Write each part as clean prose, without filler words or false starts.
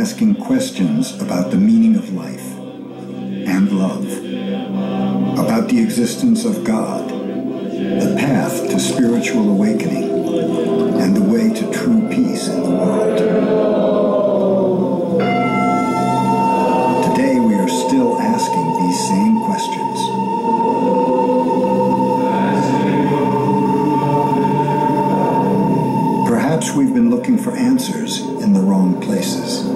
asking questions about the meaning of life and love, about the existence of God, the path to spiritual awakening, and the way to true peace in the world. Today we are still asking these same questions. Perhaps we've been looking for answers in the wrong places.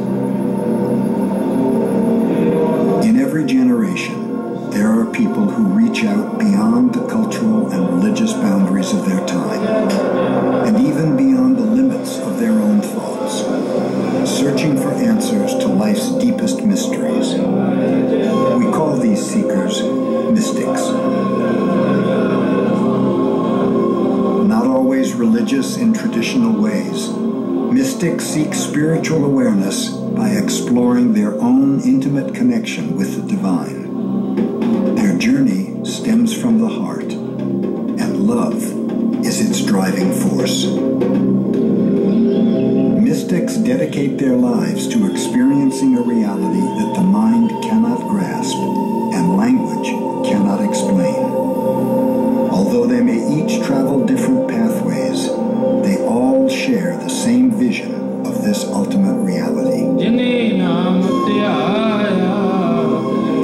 In every generation, there are people who reach out beyond the cultural and religious boundaries of their time, and even beyond the limits of their own thoughts, searching for answers to life's deepest mysteries. We call these seekers mystics. Not always religious in traditional ways, mystics seek spiritual awareness by exploring their own intimate connection with the divine. Their journey stems from the heart, and love is its driving force. Mystics dedicate their lives to experiencing a reality that the mind cannot grasp and language cannot explain. Although they may each travel different pathways, they all share the same vision of this ultimate reality.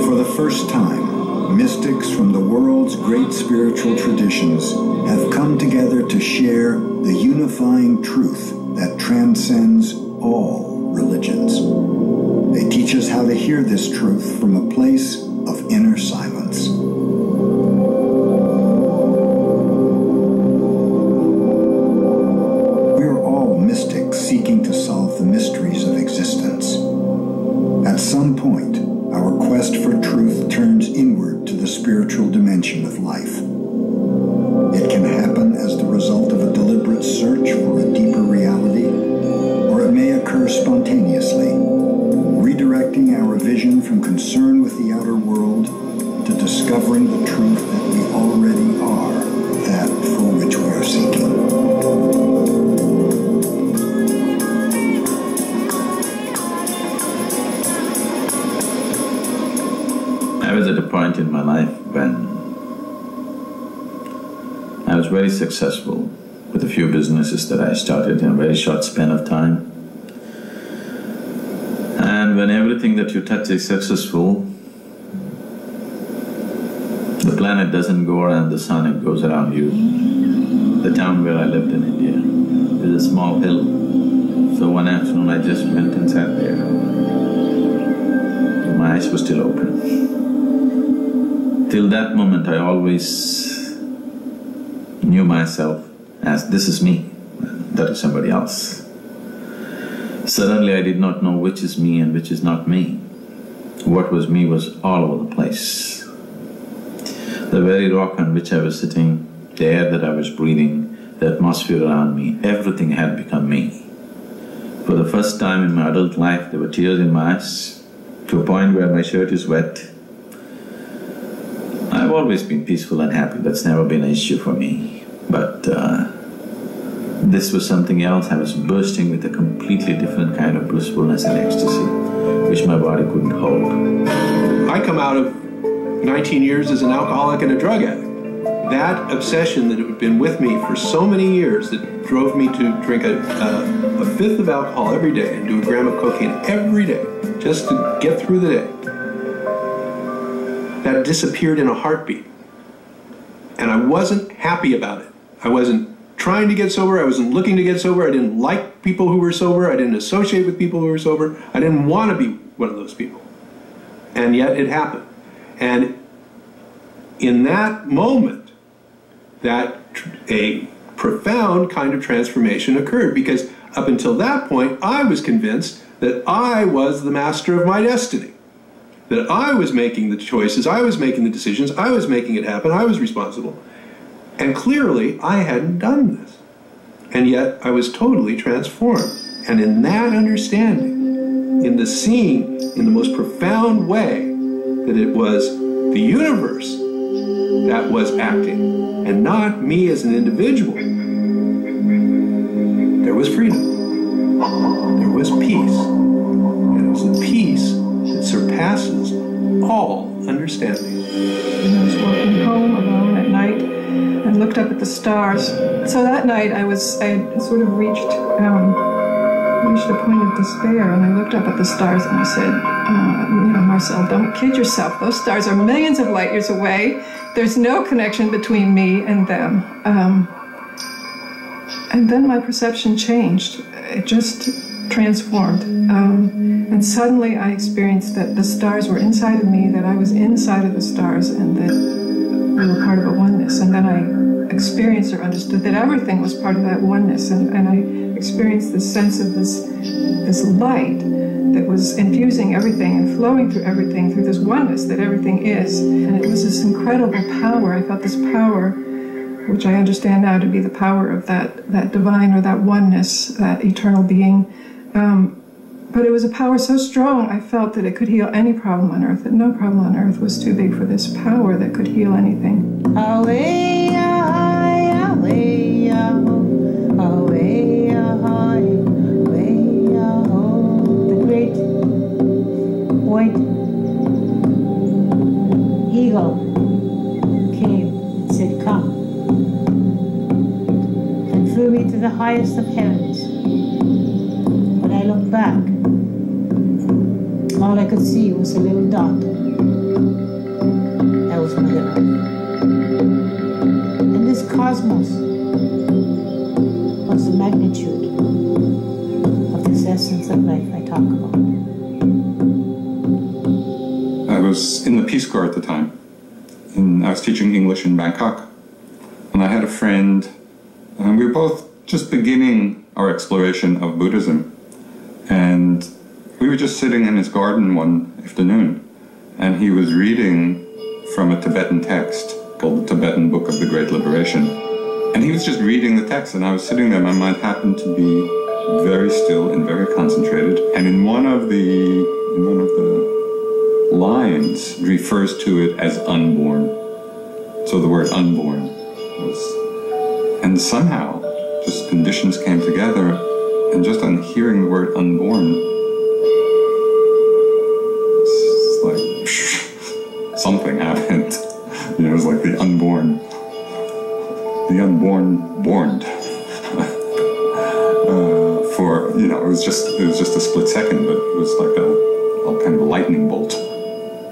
For the first time, mystics from the world's great spiritual traditions have come together to share the unifying truth that transcends all religions. They teach us how to hear this truth from a place of inner silence. We're all mystics seeking to solve the mysteries of existence. At some point, our quest for truth turns inward to the spiritual dimension of life. It can happen as the result of a deliberate search for a deeper reality, or it may occur spontaneously, redirecting our vision from concern with the outer world to discovering the truth that we already are, that for which we are seeking. I was at a point in my life when I was very successful with a few businesses that I started in a very short span of time. And when everything that you touch is successful, the planet doesn't go around the sun, it goes around you. The town where I lived in India is a small hill. So one afternoon I just went and sat there. My eyes were still open. Till that moment I always knew myself as this is me, that is somebody else. Suddenly I did not know which is me and which is not me. What was me was all over the place. The very rock on which I was sitting, the air that I was breathing, the atmosphere around me, everything had become me. For the first time in my adult life, there were tears in my eyes, to a point where my shirt is wet. I've always been peaceful and happy, that's never been an issue for me. But this was something else. I was bursting with a completely different kind of blissfulness and ecstasy, which my body couldn't hold. I come out of 19 years as an alcoholic and a drug addict. That obsession that had been with me for so many years that drove me to drink a fifth of alcohol every day and do a gram of cocaine every day just to get through the day, that disappeared in a heartbeat. And I wasn't happy about it. I wasn't trying to get sober, I wasn't looking to get sober, I didn't like people who were sober, I didn't associate with people who were sober, I didn't want to be one of those people. And yet it happened. And in that moment, that a profound kind of transformation occurred, because up until that point, I was convinced that I was the master of my destiny, that I was making the choices, I was making the decisions, I was making it happen, I was responsible. And clearly, I hadn't done this. And yet, I was totally transformed. And in that understanding, in the seeing, in the most profound way, that it was the universe that was acting, and not me as an individual, there was freedom, there was peace, came home alone at night and looked up at the stars. So that night I had sort of reached a point of despair, and I looked up at the stars and I said, Marcel, don't kid yourself. Those stars are millions of light years away. There's no connection between me and them. And then my perception changed. It just transformed. And suddenly I experienced that the stars were inside of me, that I was inside of the stars, and that we were part of a oneness. And then I experienced or understood that everything was part of that oneness. And I experienced this sense of this light that was infusing everything and flowing through everything, through this oneness that everything is. And it was this incredible power. I felt this power, which I understand now to be the power of that divine or that oneness, that eternal being. But it was a power so strong, I felt that it could heal any problem on earth, that no problem on earth was too big for this power that could heal anything. The great white eagle came and said, "Come," and flew me to the highest of heavens. When I looked back, all I could see was a little dot. That was Mother Earth. And this cosmos was the magnitude of this essence of life I talk about. I was in the Peace Corps at the time, and I was teaching English in Bangkok. And I had a friend, and we were both just beginning our exploration of Buddhism. And we were just sitting in his garden one afternoon, and he was reading from a Tibetan text called the Tibetan Book of the Great Liberation. And he was just reading the text, and I was sitting there, my mind happened to be very still and very concentrated. And in one of the lines refers to it as unborn. So the word unborn was, and somehow just conditions came together, and just on hearing the word unborn, it's like something happened. You know, it was like the unborn borned. It was just a split second, but it was like a kind of a lightning bolt,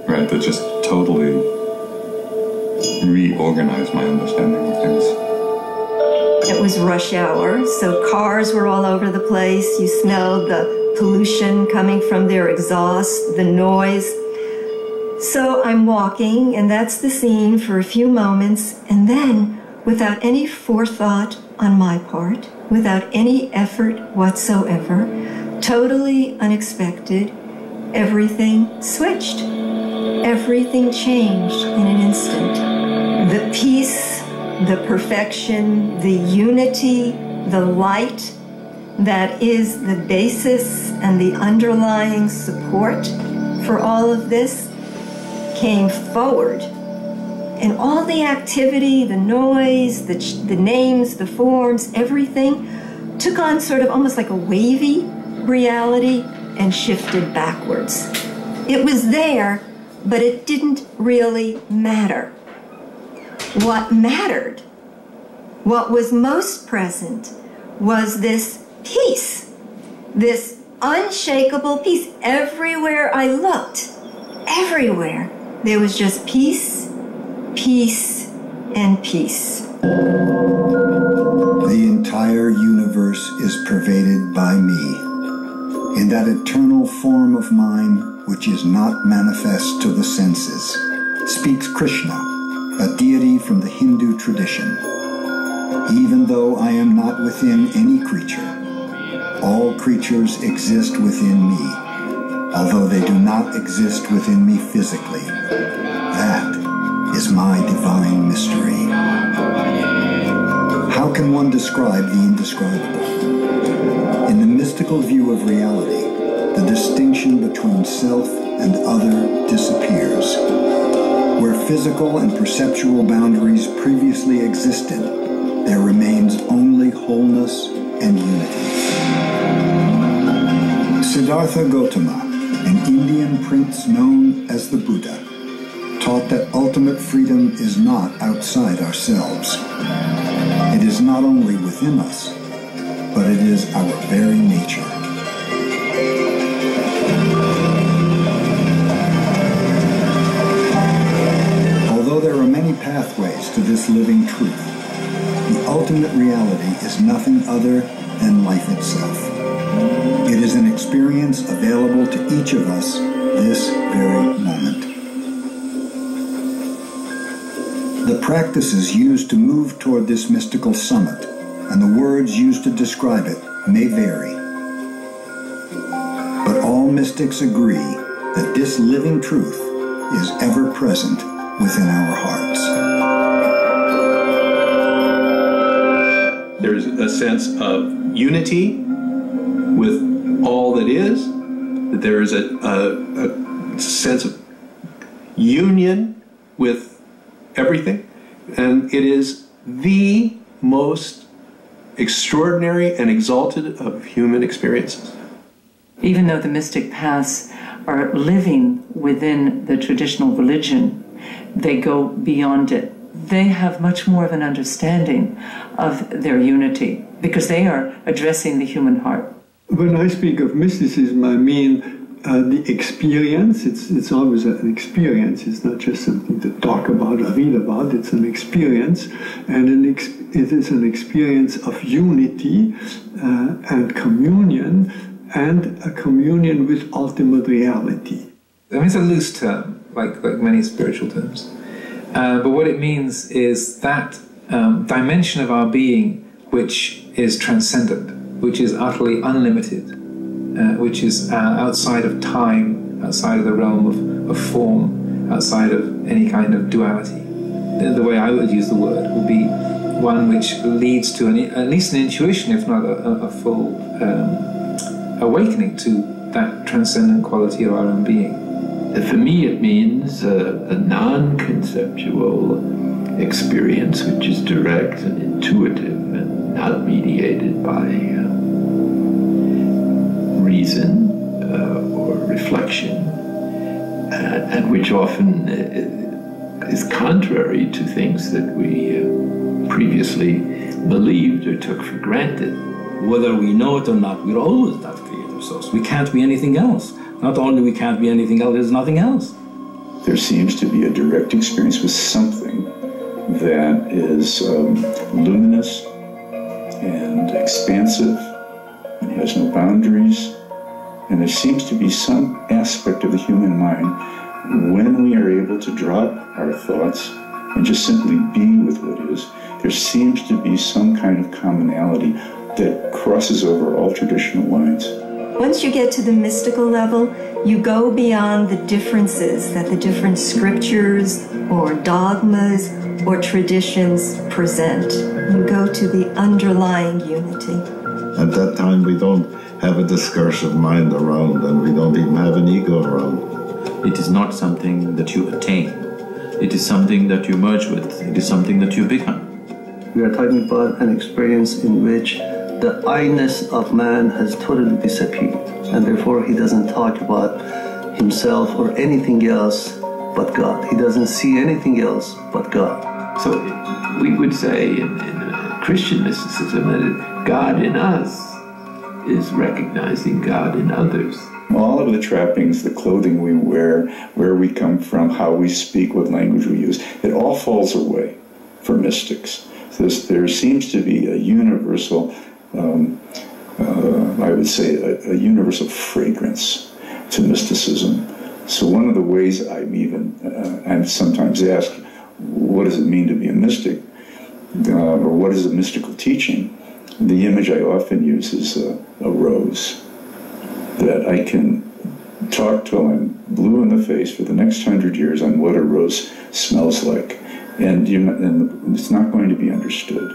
right? That just totally reorganized my understanding of things. It was rush hour, so cars were all over the place. You smelled the pollution coming from their exhaust, the noise. So I'm walking, and that's the scene for a few moments, and then, without any forethought on my part, without any effort whatsoever, totally unexpected, everything switched. Everything changed in an instant. The peace, the perfection, the unity, the light that is the basis and the underlying support for all of this came forward. And all the activity, the noise, the names, the forms, everything took on sort of almost like a wavy reality and shifted backwards. It was there, but it didn't really matter. What mattered, what was most present, was this peace, this unshakable peace. Everywhere I looked, everywhere, there was just peace, peace, and peace. The entire universe is pervaded by me, in that eternal form of mine which is not manifest to the senses, speaks Krishna, a deity from the Hindu tradition. Even though I am not within any creature, all creatures exist within me, although they do not exist within me physically. That is my divine mystery. How can one describe the indescribable? In the mystical view of reality, the distinction between self and other disappears. Where physical and perceptual boundaries previously existed, there remains only wholeness and unity. Siddhartha Gautama, an Indian prince known as the Buddha, taught that ultimate freedom is not outside ourselves. It is not only within us, but it is our very nature. Although there are many pathways to this living truth, the ultimate reality is nothing other than life itself. It is an experience available to each of us this very moment. The practices used to move toward this mystical summit and the words used to describe it may vary. But all mystics agree that this living truth is ever present within our hearts. There's a sense of unity with all that is, that there is a sense of union with everything, and it is the most extraordinary and exalted of human experiences. Even though the mystic paths are living within the traditional religion, they go beyond it. They have much more of an understanding of their unity because they are addressing the human heart. When I speak of mysticism, I mean the experience. It's always an experience. It's not just something to talk about or read about. It's an experience, and it is an experience of unity and communion, and a communion with ultimate reality. I mean, it's a loose term, like many spiritual terms. But what it means is that dimension of our being which is transcendent, which is utterly unlimited, which is outside of time, outside of the realm of form, outside of any kind of duality. The way I would use the word would be one which leads to at least an intuition, if not a full awakening to that transcendent quality of our own being. For me, it means a non-conceptual experience which is direct and intuitive and not mediated by reason or reflection, and which often is contrary to things that we previously believed or took for granted. Whether we know it or not, we're always that creative source. We can't be anything else. Not only we can't be anything else, there's nothing else. There seems to be a direct experience with something that is luminous and expansive and has no boundaries. And there seems to be some aspect of the human mind when we are able to drop our thoughts and just simply be with what is, there seems to be some kind of commonality that crosses over all traditional lines. Once you get to the mystical level, you go beyond the differences that the different scriptures or dogmas or traditions present. You go to the underlying unity. At that time, we don't have a discursive mind around, and we don't even have an ego around. It is not something that you attain. It is something that you merge with. It is something that you become. We are talking about an experience in which the I-ness of man has totally disappeared, and therefore he doesn't talk about himself or anything else but God. He doesn't see anything else but God. So we would say in Christian mysticism that God in us is recognizing God in others. All of the trappings, the clothing we wear, where we come from, how we speak, what language we use, it all falls away for mystics. So there seems to be a universal, I would say, a universal fragrance to mysticism. So one of the ways I'm sometimes asked, what does it mean to be a mystic? Or what is a mystical teaching? The image I often use is a rose, that I can talk till I'm blue in the face for the next 100 years on what a rose smells like, and it's not going to be understood.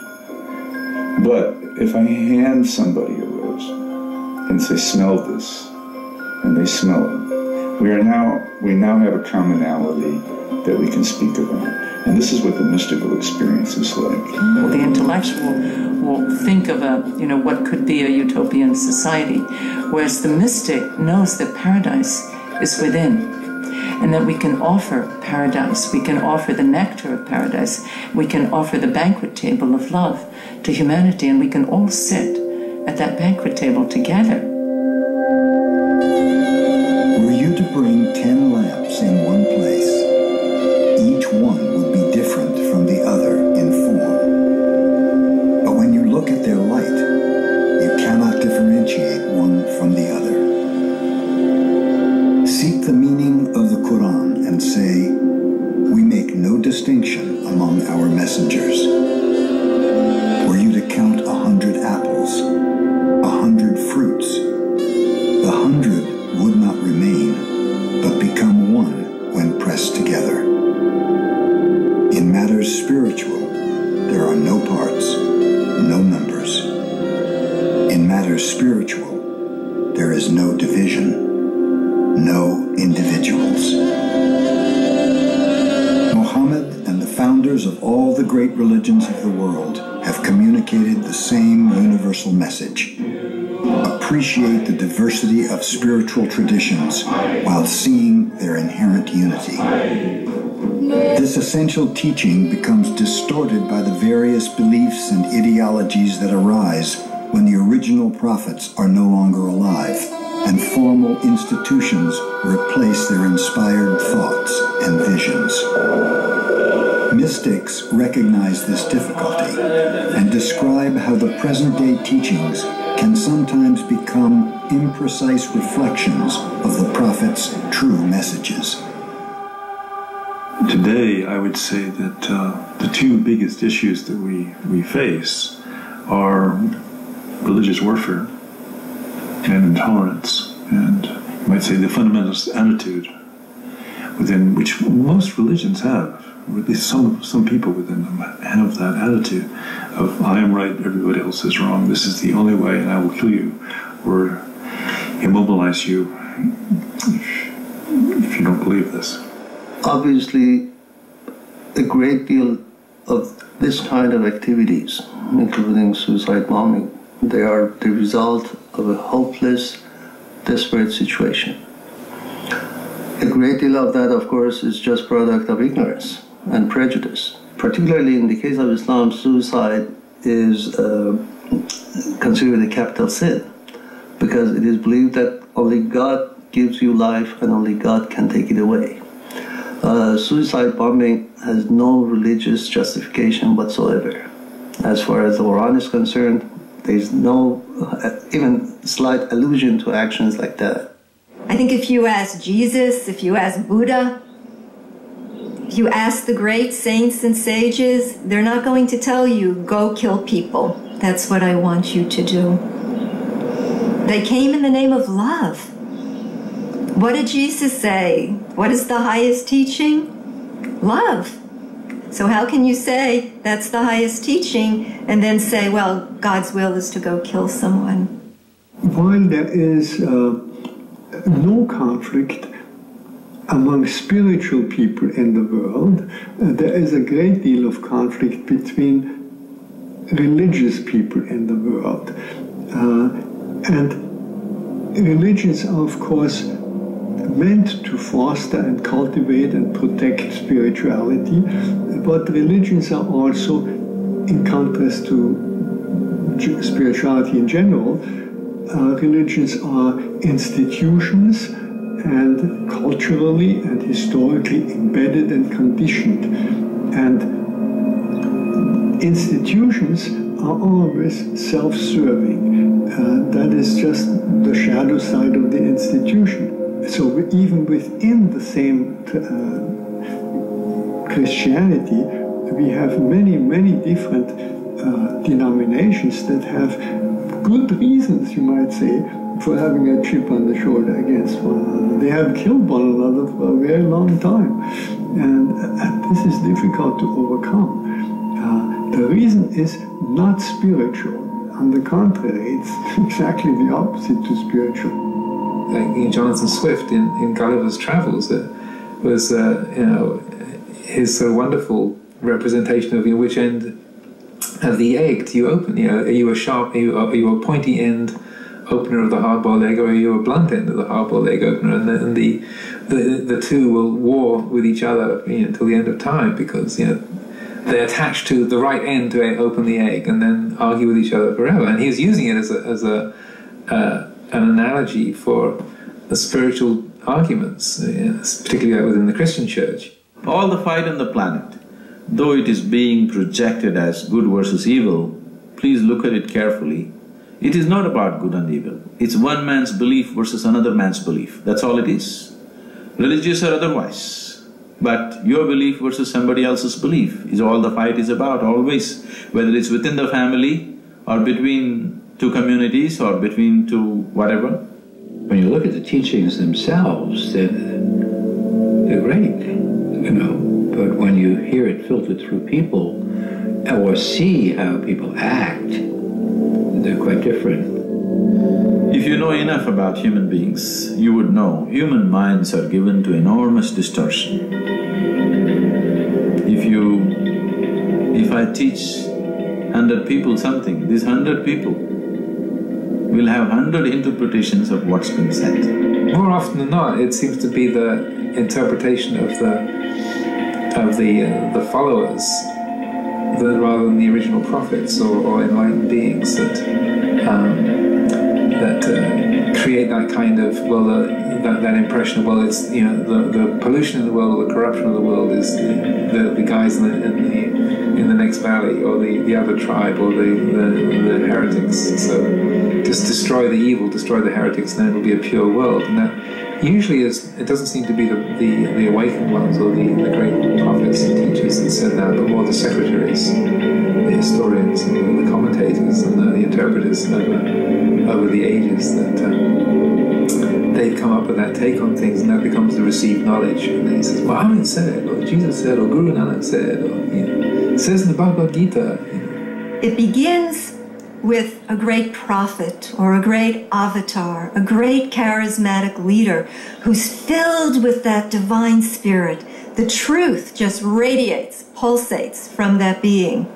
But if I hand somebody a rose and say, smell this, and they smell it, we now have a commonality that we can speak about. And this is what the mystical experience is like. Well, the intellectual will think of what could be a utopian society, whereas the mystic knows that paradise is within. and that we can offer paradise, we can offer the nectar of paradise, we can offer the banquet table of love to humanity, and we can all sit at that banquet table together. Were you to bring 10 lamps in one place, each one would be different from the other in form. But when you look at their light, you cannot differentiate one from the other. Seek the meaning of the Quran and say, we make no distinction among our messengers. Were you to count 100 apples, 100 fruits, the 100 would not remain, but become one when pressed together. In matters spiritual, there are no parts, no numbers. In matters spiritual, there is no division, no individuals. Muhammad and the founders of all the great religions of the world have communicated the same universal message. Appreciate the diversity of spiritual traditions while seeing their inherent unity. This essential teaching becomes distorted by the various beliefs and ideologies that arise when the original prophets are no longer alive, and formal institutions replace their inspired thoughts and visions. Mystics recognize this difficulty and describe how the present-day teachings can sometimes become imprecise reflections of the prophet's true messages. Today, I would say that the two biggest issues that we face are religious warfare and intolerance, and you might say the fundamentalist attitude within which most religions have, or at least some people within them have that attitude of, I am right, everybody else is wrong, this is the only way, and I will kill you or immobilize you if you don't believe this. Obviously, a great deal of this kind of activities, including suicide bombing, they are the result of a hopeless, desperate situation. A great deal of that, of course, is just product of ignorance and prejudice. Particularly in the case of Islam, suicide is considered a capital sin because it is believed that only God gives you life and only God can take it away. Suicide bombing has no religious justification whatsoever. As far as the Quran is concerned, there is no even slight allusion to actions like that. I think if you ask Jesus, if you ask Buddha, if you ask the great saints and sages, they're not going to tell you, go kill people. That's what I want you to do. They came in the name of love. What did Jesus say? What is the highest teaching? Love. So how can you say that's the highest teaching and then say, well, God's will is to go kill someone? While there is no conflict among spiritual people in the world, there is a great deal of conflict between religious people in the world. And religions are, of course, meant to foster and cultivate and protect spirituality, but religions are also, in contrast to spirituality in general, religions are institutions and culturally and historically embedded and conditioned. And institutions are always self-serving. That is just the shadow side of the institution. So even within the same Christianity, we have many, many different denominations that have good reasons, you might say, for having a chip on the shoulder against one another. They have killed one another for a very long time. And this is difficult to overcome. The reason is not spiritual. On the contrary, it's exactly the opposite to spiritual. Like Jonathan Swift in Gulliver's Travels was his sort of wonderful representation of which end of the egg do you open? Are you a sharp, are you a pointy end opener of the hard-boiled egg, or are you a blunt end of the hard-boiled egg opener? And the the two will war with each other until the end of time, because they attach to the right end to open the egg and then argue with each other forever. And he's using it as an analogy for the spiritual arguments, particularly within the Christian church. All the fight on the planet, though it is being projected as good versus evil, please look at it carefully. It is not about good and evil. It's one man's belief versus another man's belief. That's all it is. Religious or otherwise. But your belief versus somebody else's belief is all the fight is about, always. Whether it's within the family or between two communities or between two whatever. When you look at the teachings themselves, they're great, but when you hear it filtered through people or see how people act, they're quite different. If you know enough about human beings, you would know human minds are given to enormous distortion. If I teach 100 people something, these 100 people will have 100 interpretations of what's been said. More often than not, it seems to be the interpretation of the followers rather than the original prophets or enlightened beings that create that kind of that impression of it's the pollution in the world or the corruption of the world is the guys in the next valley or the other tribe or the heretics. So just destroy the evil, destroy the heretics, and then it'll be a pure world. And that usually it doesn't seem to be the awakened ones or the great prophets and teachers that said that, but more the secretaries, the historians, and the commentators and the interpreters over the ages that they've come up with that take on things, and that becomes the received knowledge. And then he says, Muhammad said, or Jesus said, or Guru Nanak said, or it says in the Bhagavad Gita. It begins with a great prophet or a great avatar, a great charismatic leader who's filled with that divine spirit. The truth just radiates, pulsates from that being.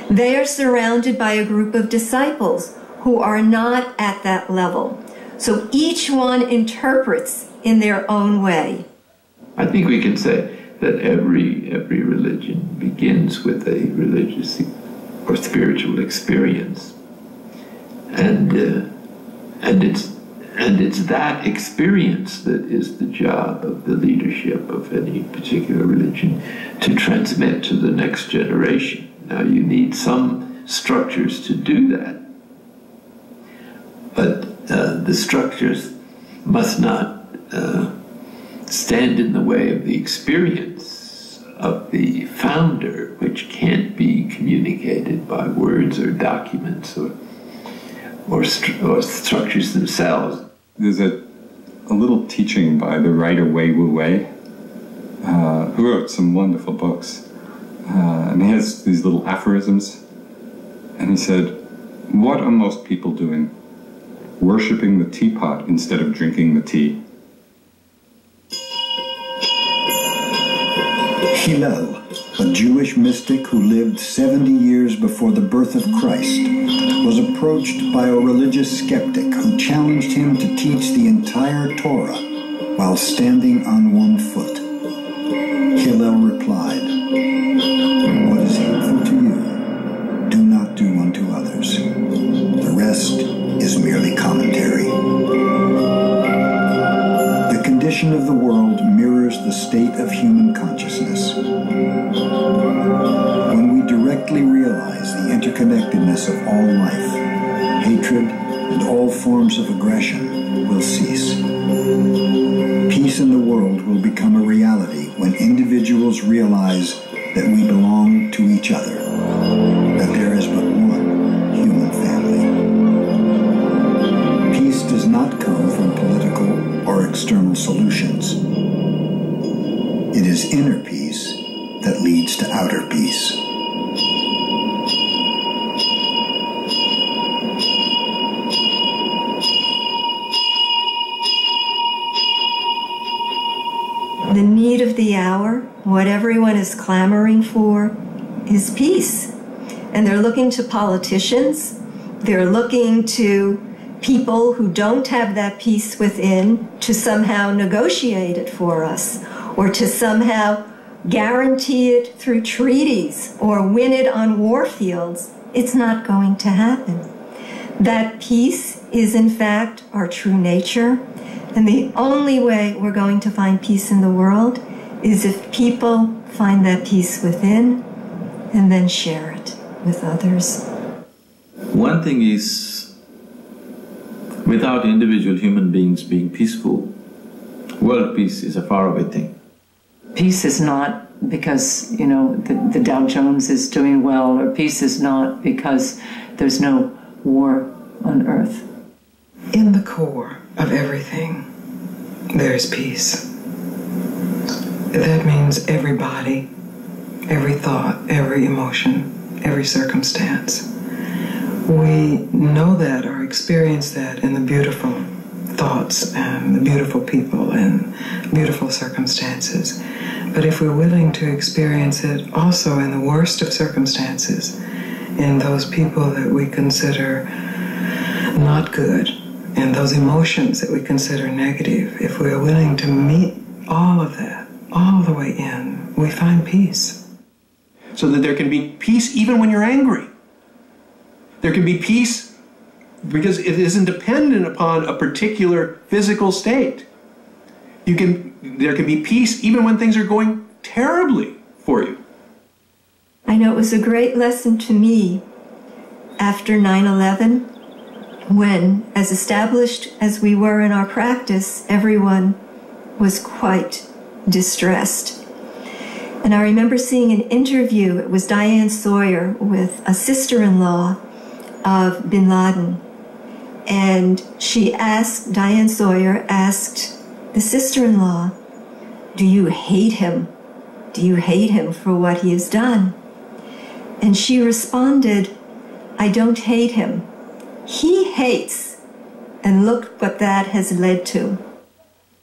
They are surrounded by a group of disciples who are not at that level. So each one interprets in their own way. I think we can say that every religion begins with a religious or spiritual experience, and it's that experience that is the job of the leadership of any particular religion to transmit to the next generation. Now, you need some structures to do that, but the structures must not stand in the way of the experience of the founder, which can't be communicated by words or documents or structures themselves. There's a little teaching by the writer Wei Wu Wei, who wrote some wonderful books. And he has these little aphorisms. And he said, what are most people doing? Worshipping the teapot instead of drinking the tea. Hillel, a Jewish mystic who lived 70 years before the birth of Christ, was approached by a religious skeptic who challenged him to teach the entire Torah while standing on one foot. Hillel replied, "What is hateful to you, do not do unto others. The rest is merely commentary." The condition of the world mirrors the state of human consciousness. When we directly realize the interconnectedness of all life, hatred and all forms of aggression will cease. Peace in the world will become a reality when individuals realize that we belong to each other, that there is but one human family. Peace does not come from political or external solutions. It is inner peace that leads to outer peace. The need of the hour, what everyone is clamoring for, is peace. And they're looking to politicians, they're looking to people who don't have that peace within to somehow negotiate it for us, or to somehow guarantee it through treaties or win it on war fields. It's not going to happen. That peace is in fact our true nature, and the only way we're going to find peace in the world is if people find that peace within and then share it with others. One thing is, without individual human beings being peaceful, world peace is a faraway thing. Peace is not because, you know, the Dow Jones is doing well, or peace is not because there's no war on earth. In the core of everything, there is peace. That means every body, every thought, every emotion, every circumstance. We know that or experience that in the beautiful thoughts and the beautiful people and beautiful circumstances. But if we're willing to experience it also in the worst of circumstances, in those people that we consider not good, and those emotions that we consider negative, if we're willing to meet all of that, all the way in, we find peace. So that there can be peace even when you're angry. There can be peace because it isn't dependent upon a particular physical state. There can be peace even when things are going terribly for you. I know it was a great lesson to me after 9/11, when, as established as we were in our practice, everyone was quite distressed. And I remember seeing an interview, it was Diane Sawyer with a sister-in-law of bin Laden. And Diane Sawyer asked the sister-in-law, "Do you hate him? Do you hate him for what he has done?" And she responded, "I don't hate him. He hates, and look what that has led to."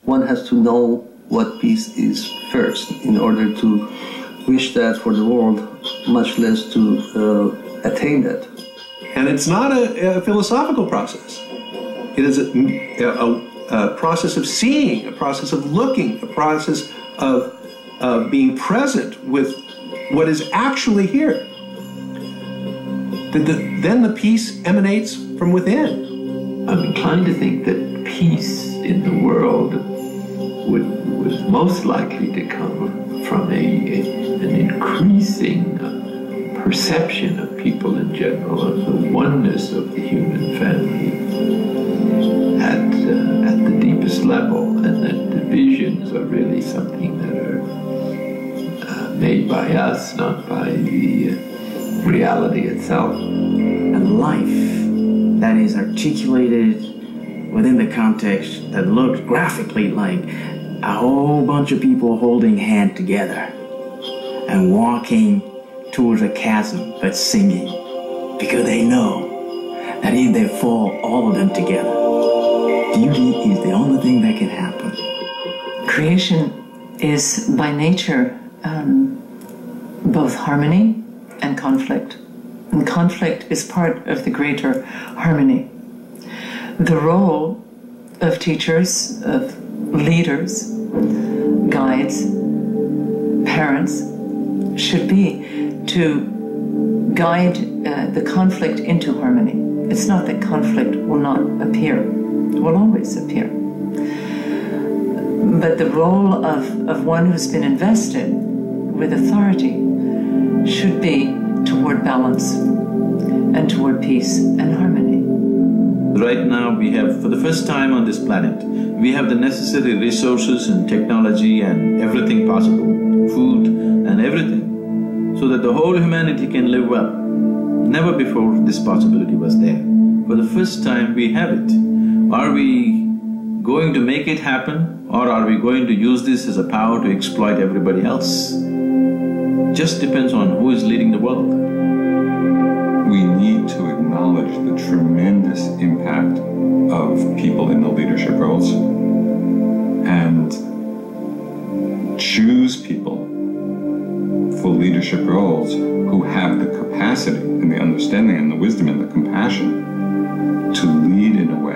One has to know what peace is first in order to wish that for the world, much less to attain that. And it's not a philosophical process. It is a process of seeing, a process of looking, a process of being present with what is actually here. Then the peace emanates from within. I'm inclined to think that peace in the world was most likely to come from an increasing perception of people in general, of the oneness of the human family at the deepest level, and that divisions are really something that are made by us, not by the reality itself. And life that is articulated within the context that looks graphically like a whole bunch of people holding hands together and walking towards a chasm, but singing, because they know that if they fall, all of them together, beauty is the only thing that can happen. Creation is by nature both harmony and conflict. And conflict is part of the greater harmony. The role of teachers, of leaders, guides, parents, should be to guide the conflict into harmony. It's not that conflict will not appear. It will always appear. But the role of one who's been invested with authority should be toward balance and toward peace and harmony. Right now we have, for the first time on this planet, we have the necessary resources and technology and everything possible, food and everything, so that the whole humanity can live well. Never before this possibility was there. For the first time we have it. Are we going to make it happen, or are we going to use this as a power to exploit everybody else? Just depends on who is leading the world. We need to acknowledge the tremendous impact of people in the leadership roles and choose people for leadership roles who have the capacity and the understanding and the wisdom and the compassion to lead in a way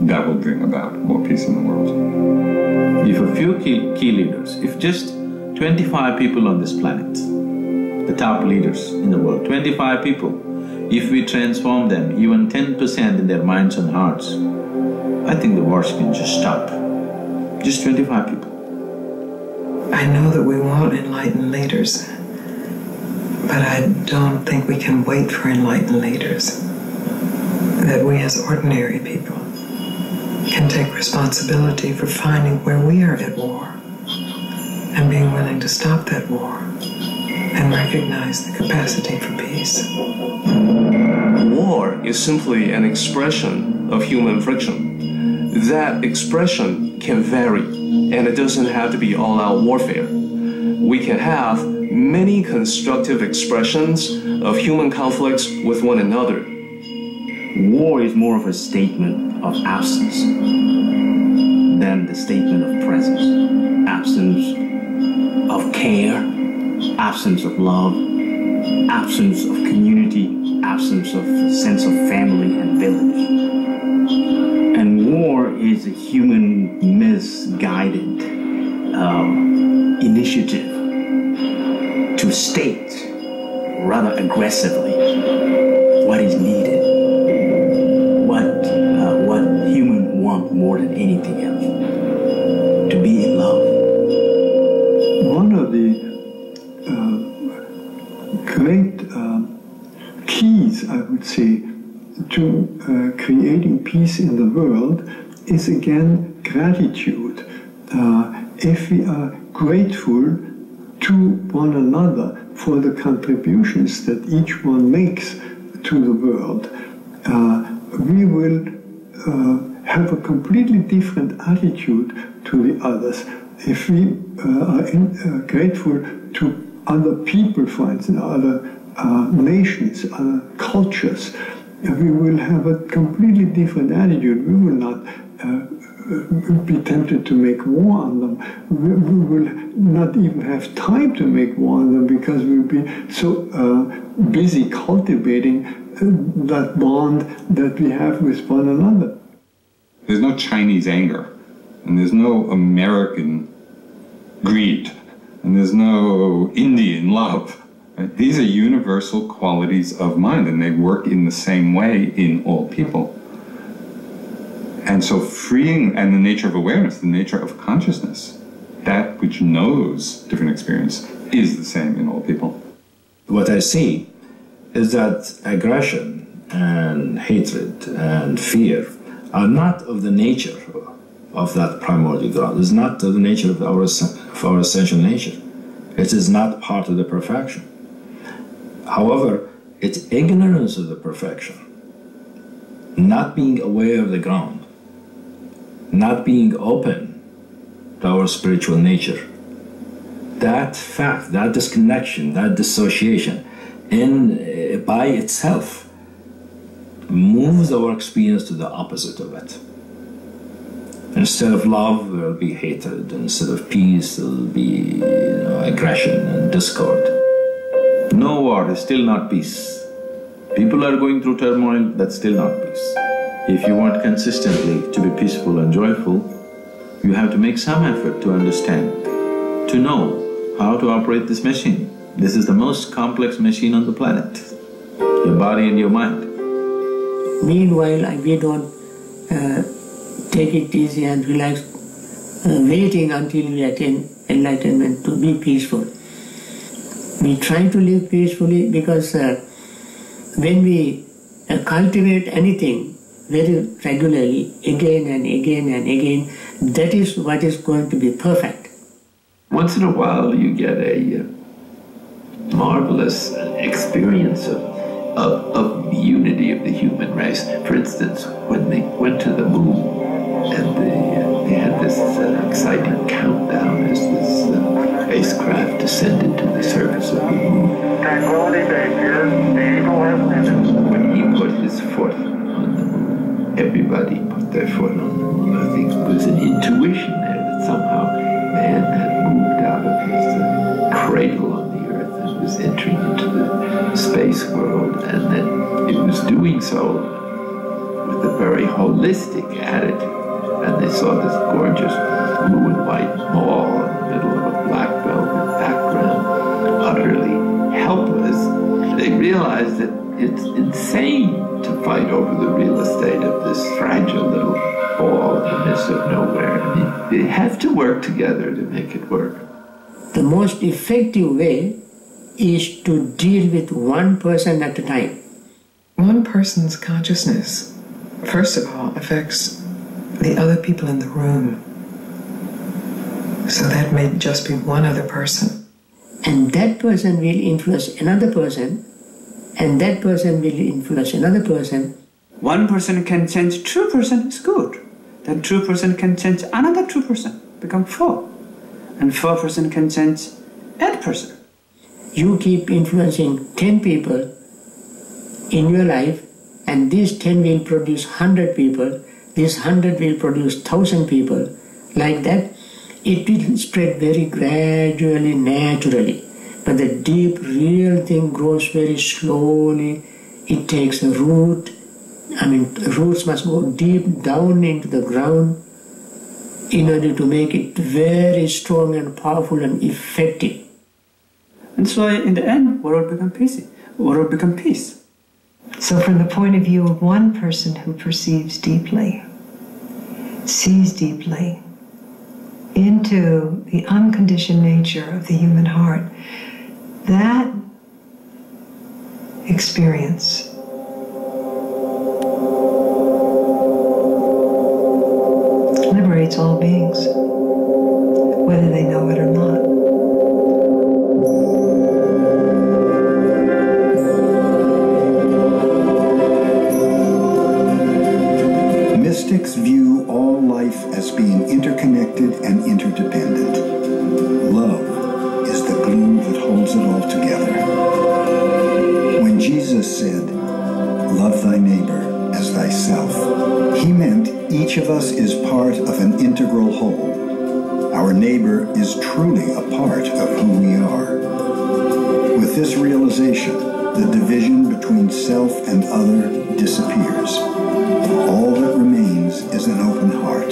that will bring about more peace in the world. If a few key leaders, if just 25 people on this planet, the top leaders in the world, 25 people, if we transform them even 10% in their minds and hearts, I think the wars can just stop. Just 25 people. I know that we want enlightened leaders, but I don't think we can wait for enlightened leaders. That we as ordinary people can take responsibility for finding where we are at war and being willing to stop that war and recognize the capacity for peace. War is simply an expression of human friction. That expression can vary, and it doesn't have to be all-out warfare. We can have many constructive expressions of human conflicts with one another. War is more of a statement of absence than the statement of presence. Absence of care, absence of love, absence of community, absence of sense of family and village. And war is a human misguided initiative to state rather aggressively what is needed, what humans want more than anything else, to be in love. One of the great keys, I would say, to creating peace in the world is again gratitude. If we are grateful to one another for the contributions that each one makes to the world, we will have a completely different attitude to the others. If we are grateful to other people, for instance, other nations, other cultures, we will have a completely different attitude. We will not be tempted to make war on them. We will not even have time to make war on them because we'll be so busy cultivating that bond that we have with one another. There's no Chinese anger, and there's no American greed, and there's no Indian love. Right? These are universal qualities of mind, and they work in the same way in all people. And so freeing, and the nature of awareness, the nature of consciousness, that which knows different experience, is the same in all people. What I see is that aggression and hatred and fear are not of the nature of that primordial ground. It's not the nature of our essential nature. It is not part of the perfection. However, it's ignorance of the perfection, not being aware of the ground, not being open to our spiritual nature. That fact, that disconnection, that dissociation, by itself moves our experience to the opposite of it. Instead of love, there will be hatred. Instead of peace, there will be aggression and discord. No war is still not peace. People are going through turmoil, that's still not peace. If you want consistently to be peaceful and joyful, you have to make some effort to understand, to know how to operate this machine. This is the most complex machine on the planet, your body and your mind. Meanwhile, we don't take it easy and relax, waiting until we attain enlightenment to be peaceful. We try to live peacefully because when we cultivate anything very regularly, again and again and again, that is what is going to be perfect. Once in a while you get a marvelous experience of the unity of the human race. For instance, when they went to the moon and they had this exciting countdown as this spacecraft descended to the surface of the moon. When he put his foot on the moon, everybody put their foot on the moon. I think it was an intuition there that somehow man had moved out of his cradle on the earth and was entering into the space world, and that it was doing so with the very holistic attitude. And they saw this gorgeous blue and white ball in the middle of a black velvet background, utterly helpless. They realized that it's insane to fight over the real estate of this fragile little ball in the midst of nowhere. They have to work together to make it work. The most effective way is to deal with one person at a time. One person's consciousness, first of all, affects the other people in the room. So that may just be one other person. And that person will influence another person, and that person will influence another person. One person can change 2% is good. Then 2% can change another 2%, become 4. And 4% can change 8%. You keep influencing 10 people in your life, and these 10 will produce 100 people, this 100 will produce 1,000 people. Like that, it will spread very gradually, naturally. But the deep, real thing grows very slowly. It takes a root. Roots must go deep down into the ground in order to make it very strong and powerful and effective. And so in the end, world become peace. World become peace. So from the point of view of one person who perceives deeply, sees deeply into the unconditioned nature of the human heart, that experience liberates all beings, whether they know it or not. Mystics view all life as being interconnected and interdependent. Love is the glue that holds it all together. When Jesus said, "Love thy neighbor as thyself," he meant each of us is part of an integral whole. Our neighbor is truly a part of who we are. With this realization, the division between self and other disappears. All that remains is an open heart.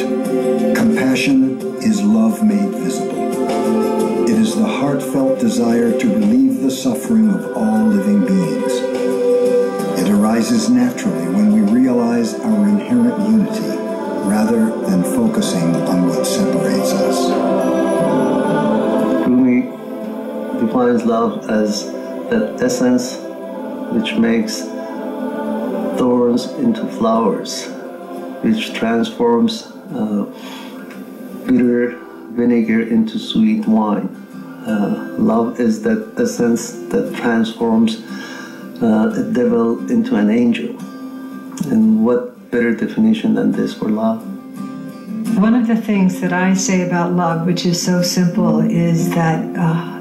Compassion is love made visible. It is the heartfelt desire to relieve the suffering of all living beings. It arises naturally when we realize our inherent unity, rather than focusing on what separates us. Rumi defines love as that essence which makes thorns into flowers, which transforms bitter vinegar into sweet wine. Love is that essence that transforms a devil into an angel. And what better definition than this for love? One of the things that I say about love, which is so simple, is that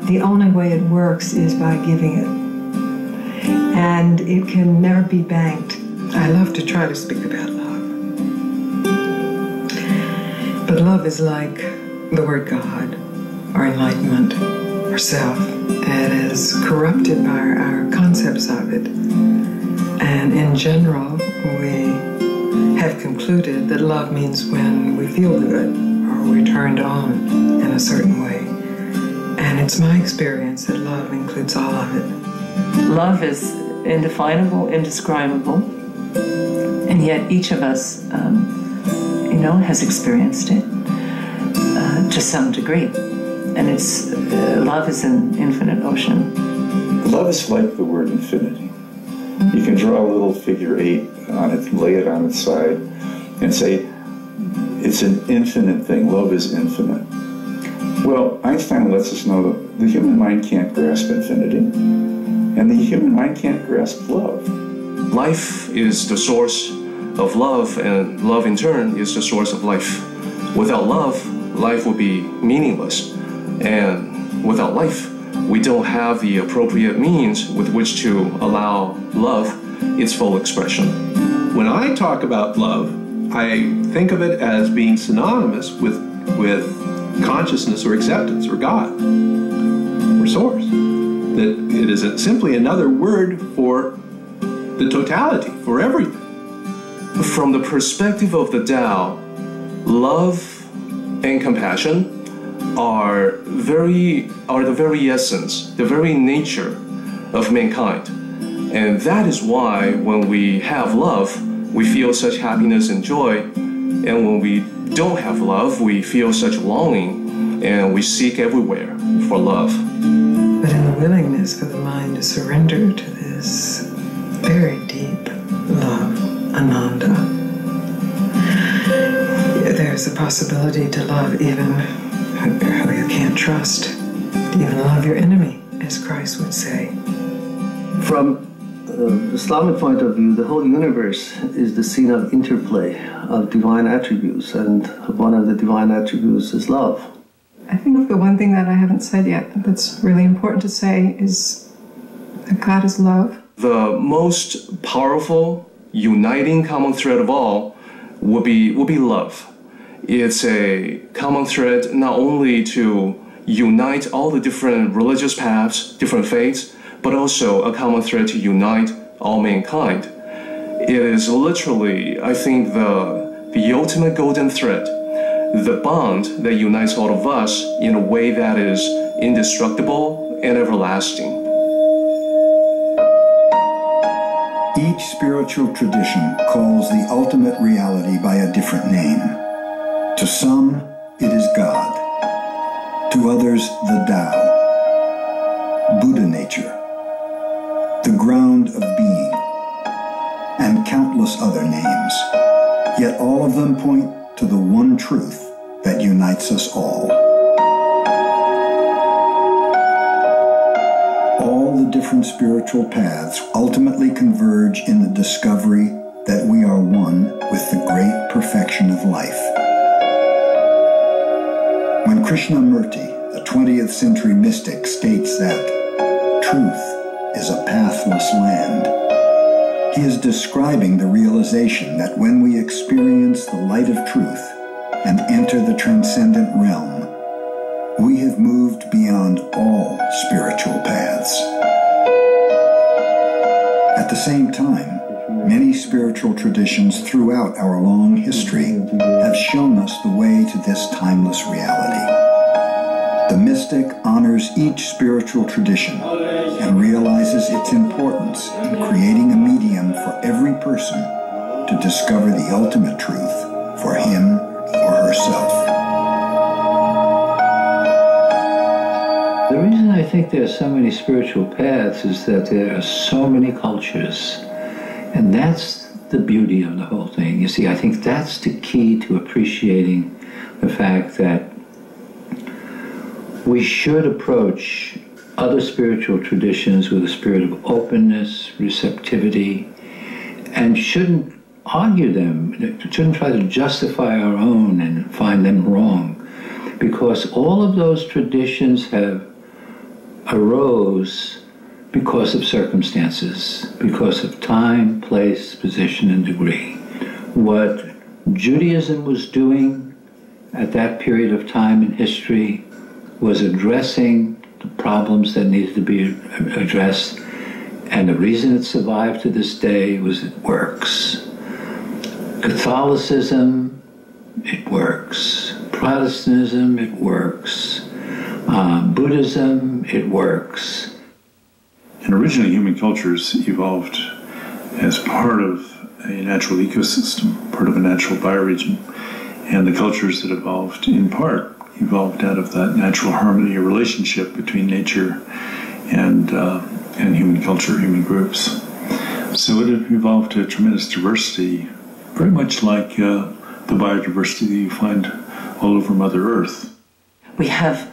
the only way it works is by giving it. And it can never be banked. I love to try to speak about love. But love is like the word God, or enlightenment, or self. It is corrupted by our concepts of it. And in general, we have concluded that love means when we feel good, or we're turned on in a certain way. And it's my experience that love includes all of it. Love is indefinable, indescribable, and yet each of us, has experienced it to some degree. And love is an infinite ocean. Love is like the word infinity. You can draw a little figure 8 on it, lay it on its side, and say, it's an infinite thing. Love is infinite. Well, Einstein lets us know that the human mind can't grasp infinity, and the human mind can't grasp love. Life is the source of love, and love in turn is the source of life. Without love, life will be meaningless. And without life, we don't have the appropriate means with which to allow love its full expression. When I talk about love, I think of it as being synonymous with consciousness or acceptance or God or source. That it is simply another word for the totality, for everything. from the perspective of the Tao, love and compassion are the very essence, the very nature of mankind. And that is why when we have love, we feel such happiness and joy. And when we don't have love, we feel such longing, and we seek everywhere for love. But in the willingness for the mind to surrender to this very deep love, Ananda, there's a possibility to love even who you can't trust, to even love your enemy, as Christ would say. From Islamic point of view, the whole universe is the scene of interplay of divine attributes, and one of the divine attributes is love. I think the one thing that I haven't said yet that's really important to say is that God is love. The most powerful, uniting common thread of all would be love. It's a common thread not only to unite all the different religious paths, different faiths, but also a common thread to unite all mankind. It is literally, I think, the ultimate golden thread, the bond that unites all of us in a way that is indestructible and everlasting. Each spiritual tradition calls the ultimate reality by a different name. To some, it is God. To others, the Tao, Buddha nature, the ground of being, and countless other names. Yet all of them point to the one truth that unites us all. All the different spiritual paths ultimately converge in the discovery that we are one with the great perfection of life. When Krishnamurti, the 20th century mystic, states that truth is a pathless land, he is describing the realization that when we experience the light of truth and enter the transcendent realm, we have moved beyond all spiritual paths. At the same time, many spiritual traditions throughout our long history have shown us the way to this timeless reality. The mystic honors each spiritual tradition and realizes its importance in creating a medium for every person to discover the ultimate truth for him or herself. The reason I think there are so many spiritual paths is that there are so many cultures. And that's the beauty of the whole thing. You see, I think that's the key to appreciating the fact that we should approach other spiritual traditions with a spirit of openness, receptivity, and shouldn't argue them, shouldn't try to justify our own and find them wrong, because all of those traditions have arose because of circumstances, because of time, place, position, and degree. What Judaism was doing at that period of time in history was addressing the problems that needed to be addressed, and the reason it survived to this day was it works. Catholicism, it works. Protestantism, it works. Buddhism, it works. And originally human cultures evolved as part of a natural ecosystem, part of a natural bioregion. And the cultures that evolved in part evolved out of that natural harmony or relationship between nature and human culture, human groups. So it evolved to a tremendous diversity, very much like the biodiversity that you find all over Mother Earth. We have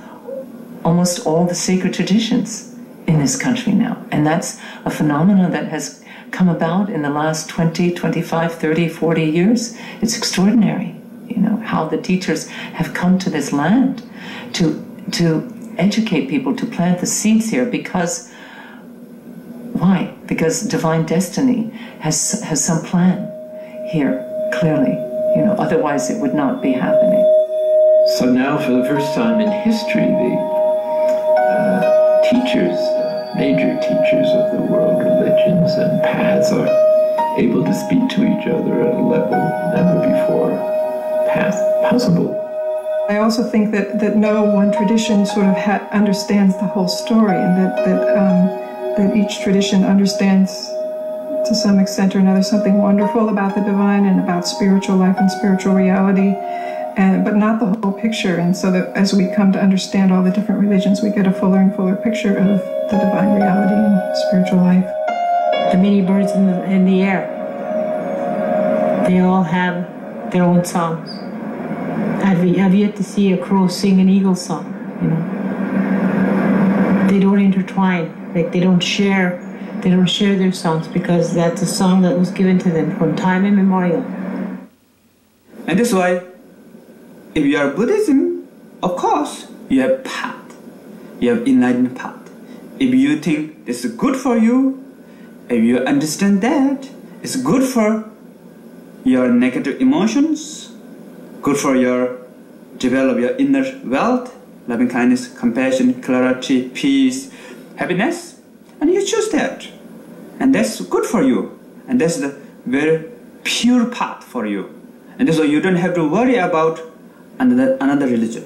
almost all the sacred traditions in this country now, and that's a phenomenon that has come about in the last 20, 25, 30, 40 years. It's extraordinary, you know, how the teachers have come to this land to educate people, to plant the seeds here, because why? Because divine destiny has some plan here, clearly, you know, otherwise it would not be happening. So now, for the first time in history, the teachers, major teachers of the world religions and paths are able to speak to each other at a level never before possible. I also think that no one tradition sort of understands the whole story, and that each tradition understands to some extent or another something wonderful about the divine and about spiritual life and spiritual reality, but not the whole picture. And so that as we come to understand all the different religions, we get a fuller and fuller picture of the divine reality and spiritual life. The many birds in the air, they all have their own songs. I've yet to see a crow sing an eagle song, you know. They don't intertwine, like they don't share their songs, because that's a song that was given to them from time immemorial. And that's why, if you are Buddhism, of course, you have path. You have enlightened path. If you think it's good for you, if you understand that, it's good for your negative emotions, good for develop your inner wealth, loving kindness, compassion, clarity, peace, happiness, and you choose that. And that's good for you. And that's the very pure path for you. And so you don't have to worry about another religion.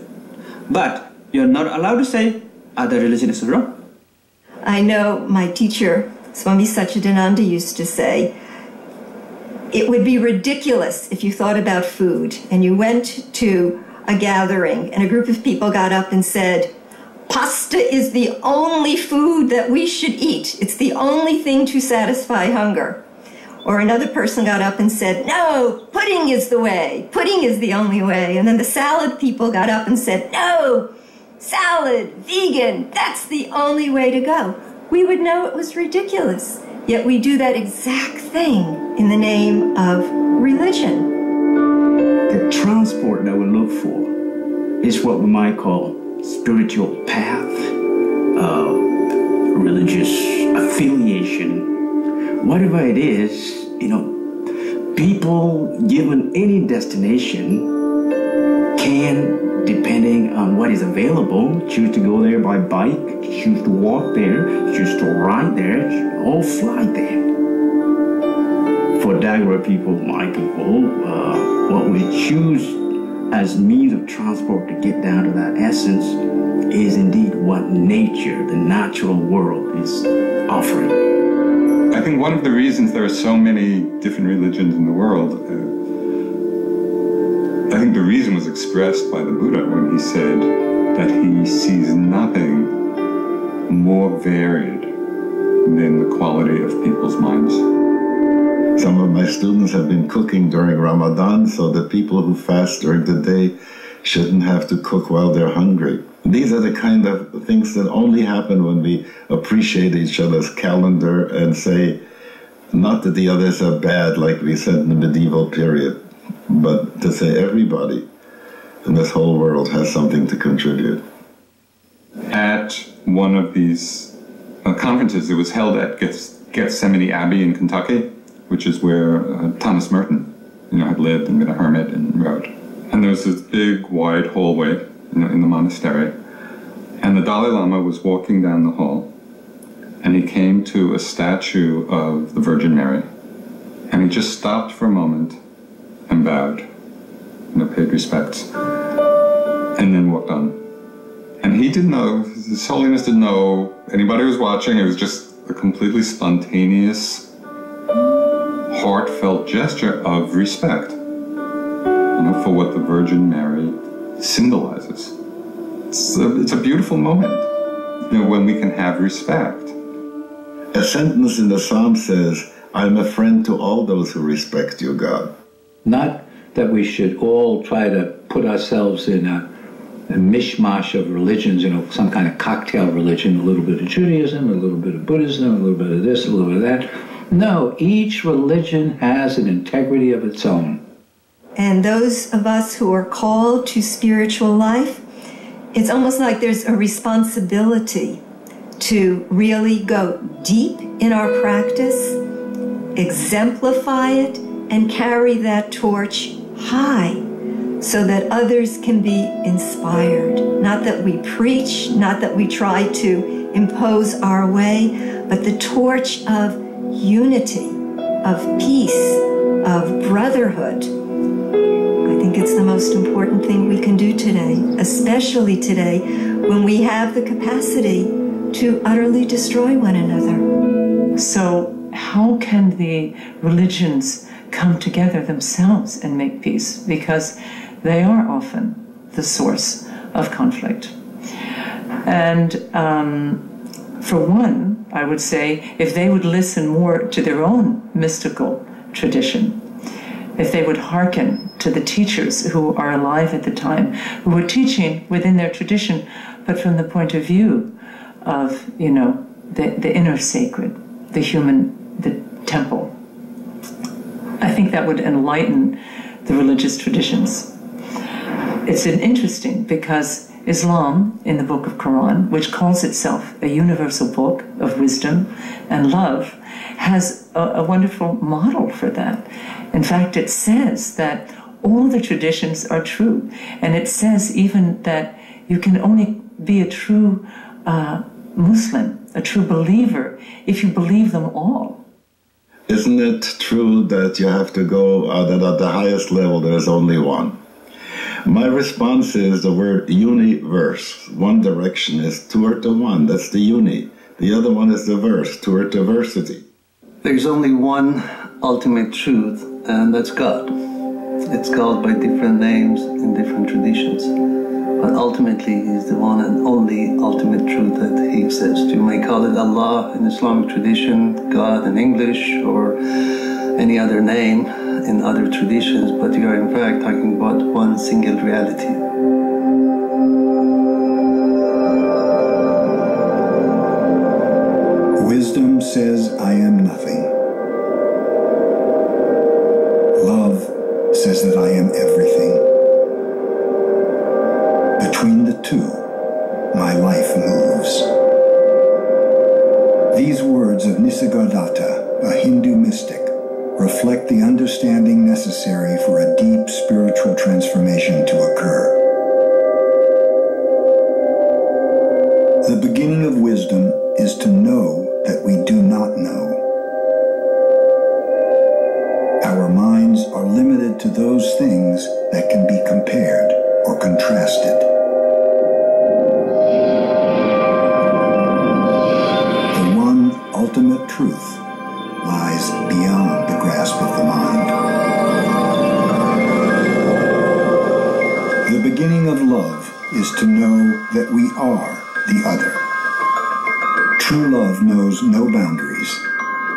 But you're not allowed to say other religion is wrong. I know my teacher, Swami Satchidananda, used to say, it would be ridiculous if you thought about food and you went to a gathering and a group of people got up and said, pasta is the only food that we should eat. It's the only thing to satisfy hunger. Or another person got up and said, no, pudding is the way. Pudding is the only way. And then the salad people got up and said, no, salad, vegan, that's the only way to go. We would know it was ridiculous. Yet we do that exact thing in the name of religion. The transport that we look for is what we might call spiritual path, religious affiliation, whatever it is. You know, people given any destination can, depending on what is available, choose to go there by bike, choose to walk there, choose to ride there, or fly there. For Dagara people, my people, what we choose as means of transport to get down to that essence is indeed what nature, the natural world, is offering. I think one of the reasons there are so many different religions in the world, I think the reason was expressed by the Buddha when he said that he sees nothing more varied than the quality of people's minds. Some of my students have been cooking during Ramadan so that people who fast during the day shouldn't have to cook while they're hungry. These are the kind of things that only happen when we appreciate each other's calendar and say, not that the others are bad like we said in the medieval period, but to say everybody in this whole world has something to contribute. At one of these conferences, it was held at Gethsemane Abbey in Kentucky, which is where Thomas Merton, had lived and been a hermit and wrote. And there was this big, wide hallway, in the monastery, and the Dalai Lama was walking down the hall, and he came to a statue of the Virgin Mary, and he just stopped for a moment and bowed, paid respects, and then walked on. And he didn't know, His Holiness didn't know anybody was watching. It was just a completely spontaneous, heartfelt gesture of respect, for what the Virgin Mary symbolizes. It's a beautiful moment, when we can have respect. A sentence in the Psalm says, I'm a friend to all those who respect you, God. Not that we should all try to put ourselves in a mishmash of religions, some kind of cocktail religion, a little bit of Judaism, a little bit of Buddhism, a little bit of this, a little bit of that. No, each religion has an integrity of its own. And those of us who are called to spiritual life, it's almost like there's a responsibility to really go deep in our practice, exemplify it, and carry that torch high so that others can be inspired. Not that we preach, not that we try to impose our way, but the torch of unity, of peace, of brotherhood. I think it's the most important thing we can do today, especially today when we have the capacity to utterly destroy one another. So how can the religions come together themselves and make peace? Because they are often the source of conflict. And for one, I would say, if they would listen more to their own mystical tradition, if they would hearken to the teachers who are alive at the time, who were teaching within their tradition, but from the point of view of, you know, the inner sacred, the human, the temple. I think that would enlighten the religious traditions. It's interesting because Islam, in the Book of Quran, which calls itself a universal book of wisdom and love, has a wonderful model for that. In fact, it says that all the traditions are true, and it says even that you can only be a true Muslim, a true believer, if you believe them all. Isn't it true that you have to go, that at the highest level there is only one? My response is the word universe. One direction is toward the one, that's the uni. The other one is the verse, toward diversity. There's only one ultimate truth, and that's God. It's called by different names in different traditions. But ultimately, He's the one and only ultimate truth that He exists. You may call it Allah in Islamic tradition, God in English, or any other name in other traditions, but you are in fact talking about one single reality. Wisdom says, I am nothing. Love says that I am everything. Between the two, my life moves. These words of Nisargadatta, a Hindu mystic, reflect the understanding necessary for a deep spiritual transformation to occur. The beginning of wisdom is to know that we do not know. Our minds are limited to those things that can be compared or contrasted. The one ultimate truth lies beyond the grasp of the mind. The beginning of love is to know that we are the other. True love knows no boundaries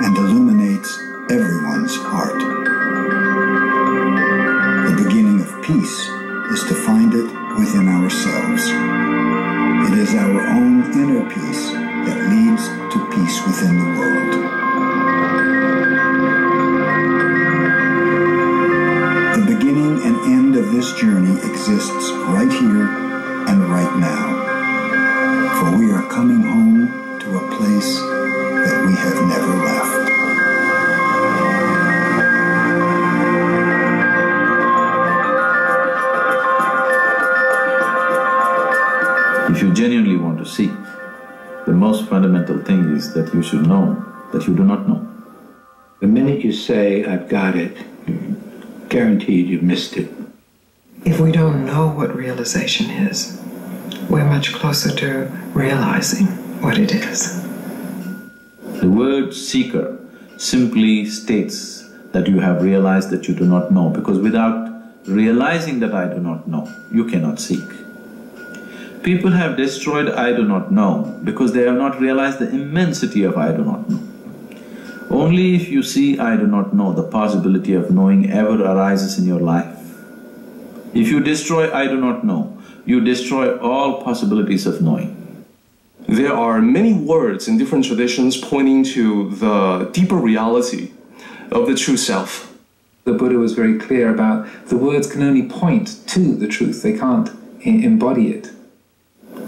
and illuminates everyone's heart. The beginning of peace is to find it within ourselves. It is our own inner peace that leads to peace within the world. The beginning and end of this journey exists right here and right now. For we are coming home to a place that we have never left. If you genuinely want to seek, the most fundamental thing is that you should know that you do not know. The minute you say, I've got it, guaranteed you've missed it. If we don't know what realization is, we're much closer to realizing what it is. The word seeker simply states that you have realized that you do not know, because without realizing that I do not know, you cannot seek. People have destroyed I do not know because they have not realized the immensity of I do not know. Only if you see I do not know, the possibility of knowing ever arises in your life. If you destroy I do not know, you destroy all possibilities of knowing. There are many words in different traditions pointing to the deeper reality of the true self. The Buddha was very clear about the words can only point to the truth, they can't embody it.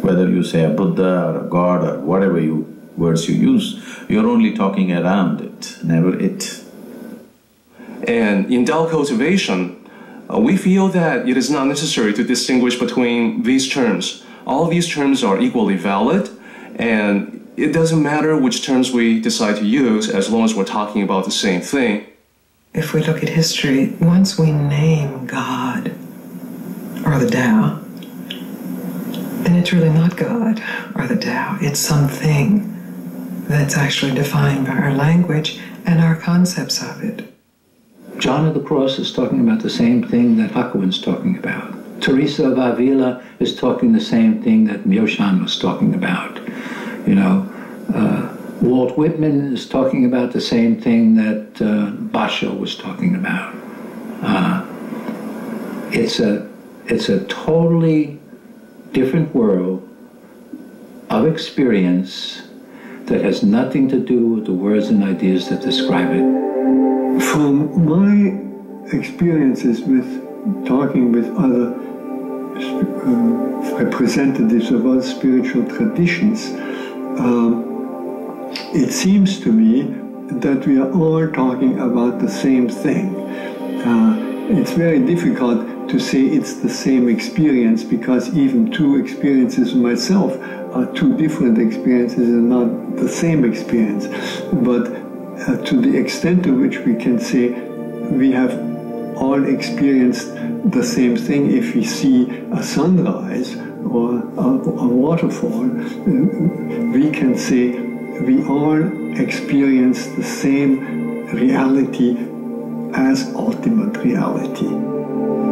Whether you say a Buddha or a God or whatever words you use, you're only talking around it, never it. And in Tao cultivation, we feel that it is not necessary to distinguish between these terms. All these terms are equally valid, and it doesn't matter which terms we decide to use as long as we're talking about the same thing. If we look at history, once we name God or the Tao, then it's really not God or the Tao. It's something that's actually defined by our language and our concepts of it. John of the Cross is talking about the same thing that Hakuin's talking about. Teresa of Avila is talking the same thing that Myoshan was talking about. You know, Walt Whitman is talking about the same thing that Basho was talking about. It's a totally different world of experience that has nothing to do with the words and ideas that describe it. From my experiences with talking with other representatives of other spiritual traditions, it seems to me that we are all talking about the same thing. It's very difficult to say it's the same experience, because even two experiences myself are two different experiences and not the same experience. But to the extent to which we can say we have all experienced the same thing, if we see a sunrise or a waterfall, we can say we all experience the same reality as ultimate reality.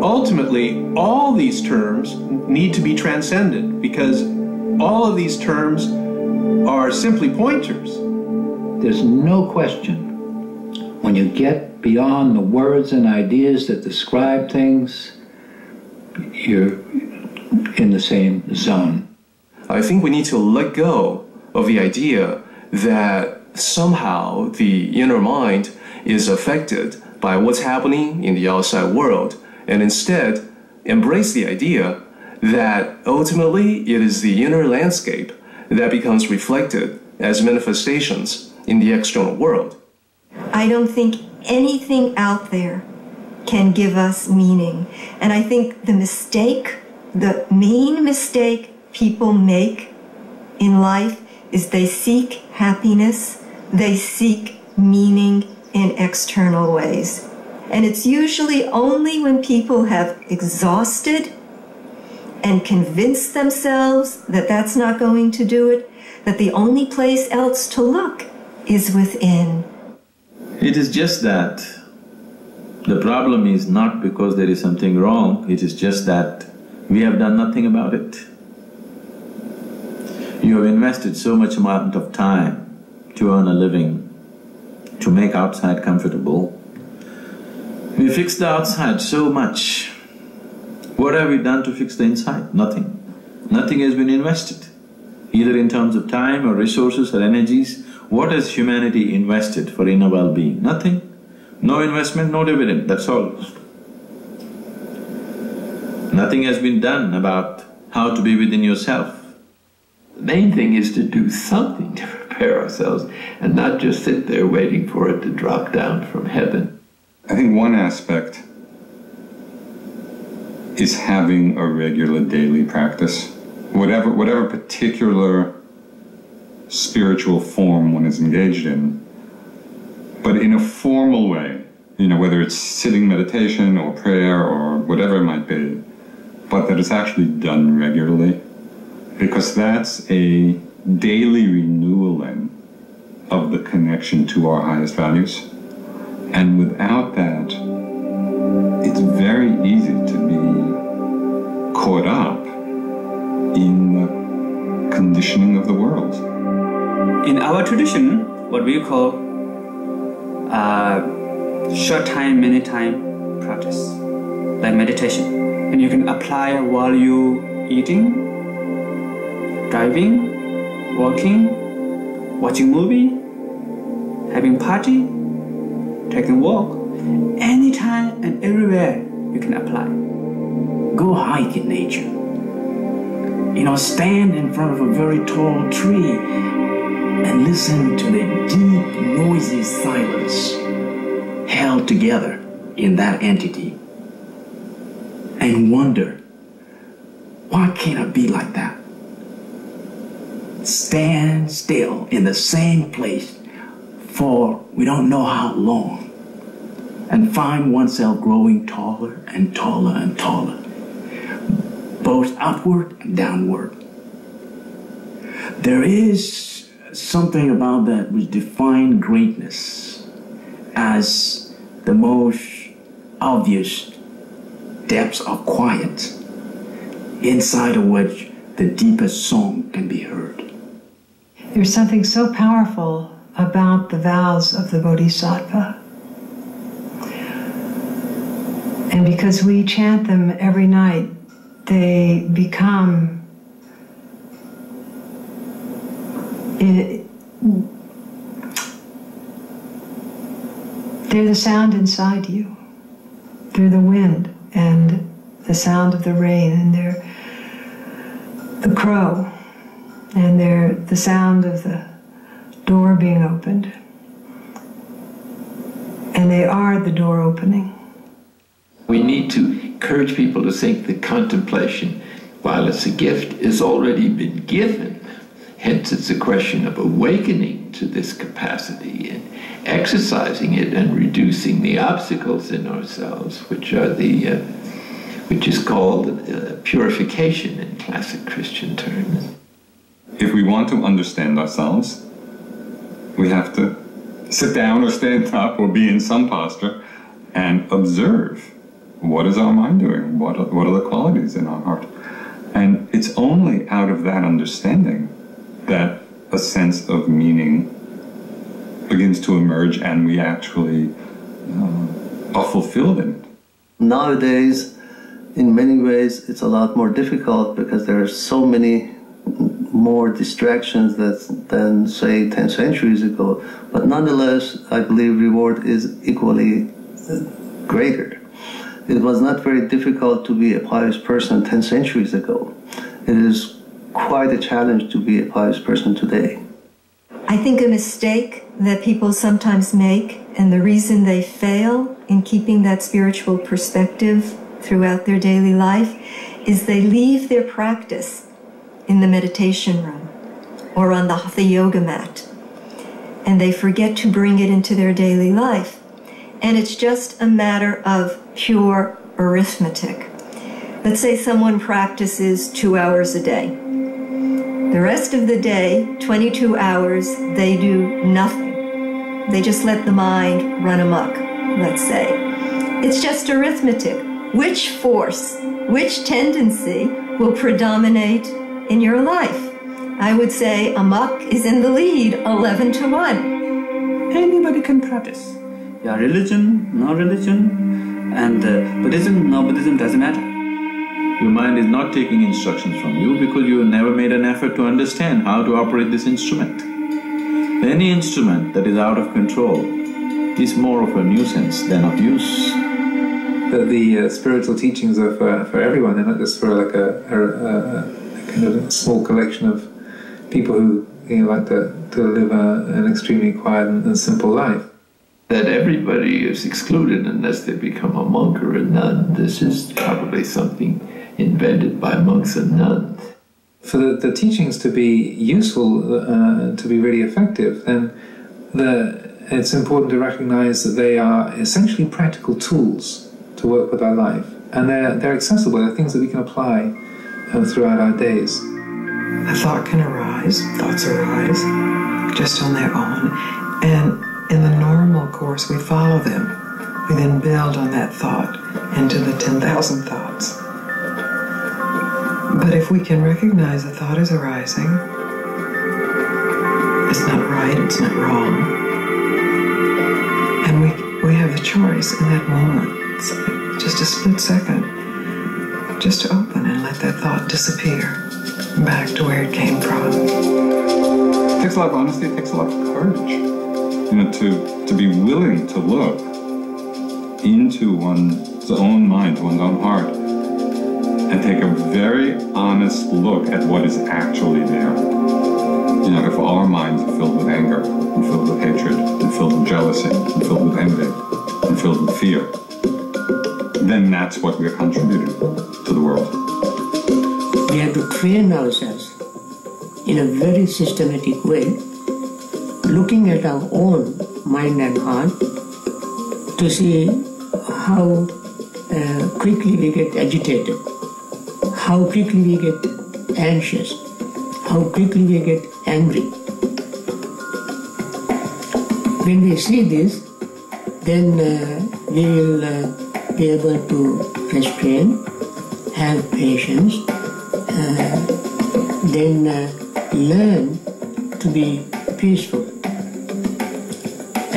Ultimately, all these terms need to be transcended, because all of these terms are simply pointers. There's no question, when you get beyond the words and ideas that describe things, you're in the same zone. I think we need to let go of the idea that somehow the inner mind is affected by what's happening in the outside world, and instead embrace the idea that ultimately it is the inner landscape that becomes reflected as manifestations in the external world. I don't think anything out there can give us meaning. And I think the main mistake people make in life is they seek happiness, they seek meaning in external ways. And it's usually only when people have exhausted and convinced themselves that that's not going to do it, that the only place else to look is within. It is just that the problem is not because there is something wrong, it is just that we have done nothing about it. You have invested so much amount of time to earn a living, to make outside comfortable. We fix the outside so much. What have we done to fix the inside? Nothing. Nothing has been invested, either in terms of time or resources or energies. What has humanity invested for inner well-being? Nothing. No investment, no dividend, that's all. Nothing has been done about how to be within yourself. The main thing is to do something to prepare ourselves and not just sit there waiting for it to drop down from heaven. I think one aspect is having a regular daily practice. Whatever particular spiritual form one is engaged in, but in a formal way, you know, whether it's sitting meditation or prayer or whatever it might be, but that it's actually done regularly, because that's a daily renewing of the connection to our highest values. And without that, it's very easy to be caught up in the conditioning of the world. In our tradition, what we call short time, many time practice, like meditation. And you can apply while you eating, driving, walking, watching movie, having party, taking walk. Anytime and everywhere you can apply. Go hike in nature. You know, stand in front of a very tall tree and listen to the deep, noisy silence held together in that entity. And wonder, why can't I be like that? stand still in the same place for we don't know how long, and find oneself growing taller and taller and taller, both upward and downward. There is something about that which defines greatness as the most obvious depths of quiet, inside of which the deepest song can be heard. There's something so powerful about the vows of the Bodhisattva. And because we chant them every night, they become they're the sound inside you. They're the wind and the sound of the rain, and they're the crow, and they're the sound of the door being opened. And they are the door opening. We need to encourage people to think that contemplation, while it's a gift, has already been given. Hence, it's a question of awakening to this capacity and exercising it and reducing the obstacles in ourselves, which are which is called purification in classic Christian terms. If we want to understand ourselves, we have to sit down or stand up or be in some posture and observe. What is our mind doing? What are the qualities in our heart? And it's only out of that understanding that a sense of meaning begins to emerge and we actually are fulfilled in it. Nowadays, in many ways, it's a lot more difficult because there are so many more distractions than, say, 10 centuries ago. But nonetheless, I believe reward is equally greater. It was not very difficult to be a pious person 10 centuries ago. It is quite a challenge to be a pious person today. I think a mistake that people sometimes make, and the reason they fail in keeping that spiritual perspective throughout their daily life, is they leave their practice in the meditation room or on the hatha yoga mat, and they forget to bring it into their daily life. And it's just a matter of pure arithmetic. Let's say someone practices 2 hours a day. The rest of the day, 22 hours, they do nothing. They just let the mind run amok, let's say. It's just arithmetic. Which force, which tendency will predominate in your life? I would say amok is in the lead, 11 to 1. Anybody can practice. Yeah, religion, no religion, and Buddhism, no Buddhism, doesn't matter. Your mind is not taking instructions from you because you never made an effort to understand how to operate this instrument. Any instrument that is out of control is more of a nuisance than of use. The spiritual teachings are for everyone. They're not just for like a kind of a small collection of people who like to live an extremely quiet and simple life. That everybody is excluded unless they become a monk or a nun. This is probably something invented by monks and nuns. For the teachings to be useful, to be really effective, then it's important to recognize that they are essentially practical tools to work with our life. And they're accessible, they're things that we can apply throughout our days. A thought can arise, thoughts arise, just on their own. And in the normal course, we follow them. We then build on that thought into the 10,000 thoughts. But if we can recognize a thought is arising, it's not right, it's not wrong, and we have the choice in that moment, just a split second, just to open and let that thought disappear back to where it came from. It takes a lot of honesty, it takes a lot of courage, to be willing to look into one's own mind, one's own heart, and take a very honest look at what is actually there. If our minds are filled with anger, and filled with hatred, and filled with jealousy, and filled with envy, and filled with fear, then that's what we're contributing to the world. We have to train ourselves in a very systematic way, looking at our own mind and heart to see how quickly we get agitated, how quickly we get anxious, how quickly we get angry. When we see this, then we will be able to restrain, have patience, then learn to be peaceful.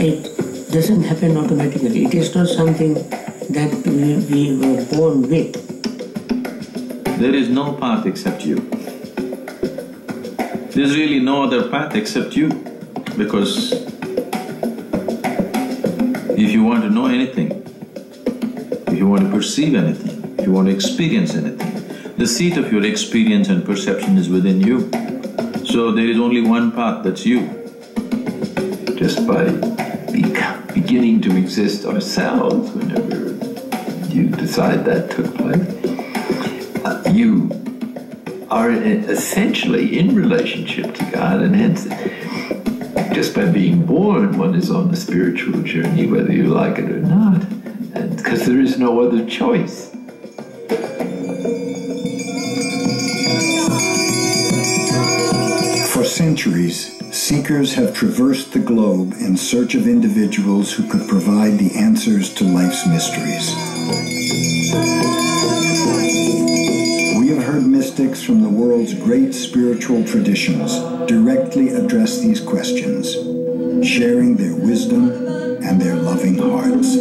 It doesn't happen automatically. It is not something that we were born with. There is no path except you. There's really no other path except you, because if you want to know anything, if you want to perceive anything, if you want to experience anything, the seat of your experience and perception is within you. So there is only one path, that's you. Just by beginning to exist ourselves, whenever you decide that took place, you are essentially in relationship to God, and hence, just by being born, one is on the spiritual journey, whether you like it or not, because there is no other choice. For centuries, seekers have traversed the globe in search of individuals who could provide the answers to life's mysteries. We have heard mystics from the world's great spiritual traditions directly address these questions, sharing their wisdom and their loving hearts.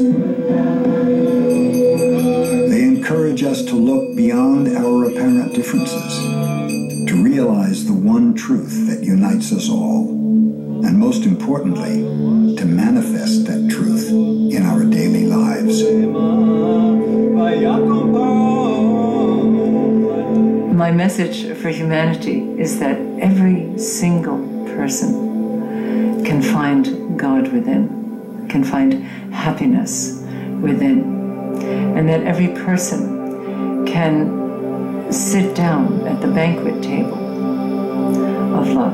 They encourage us to look beyond our apparent differences, to realize the one truth that unites us all, and most importantly, to manifest that truth in our daily lives. My message for humanity is that every single person can find God within, can find happiness within, and that every person can sit down at the banquet table of love.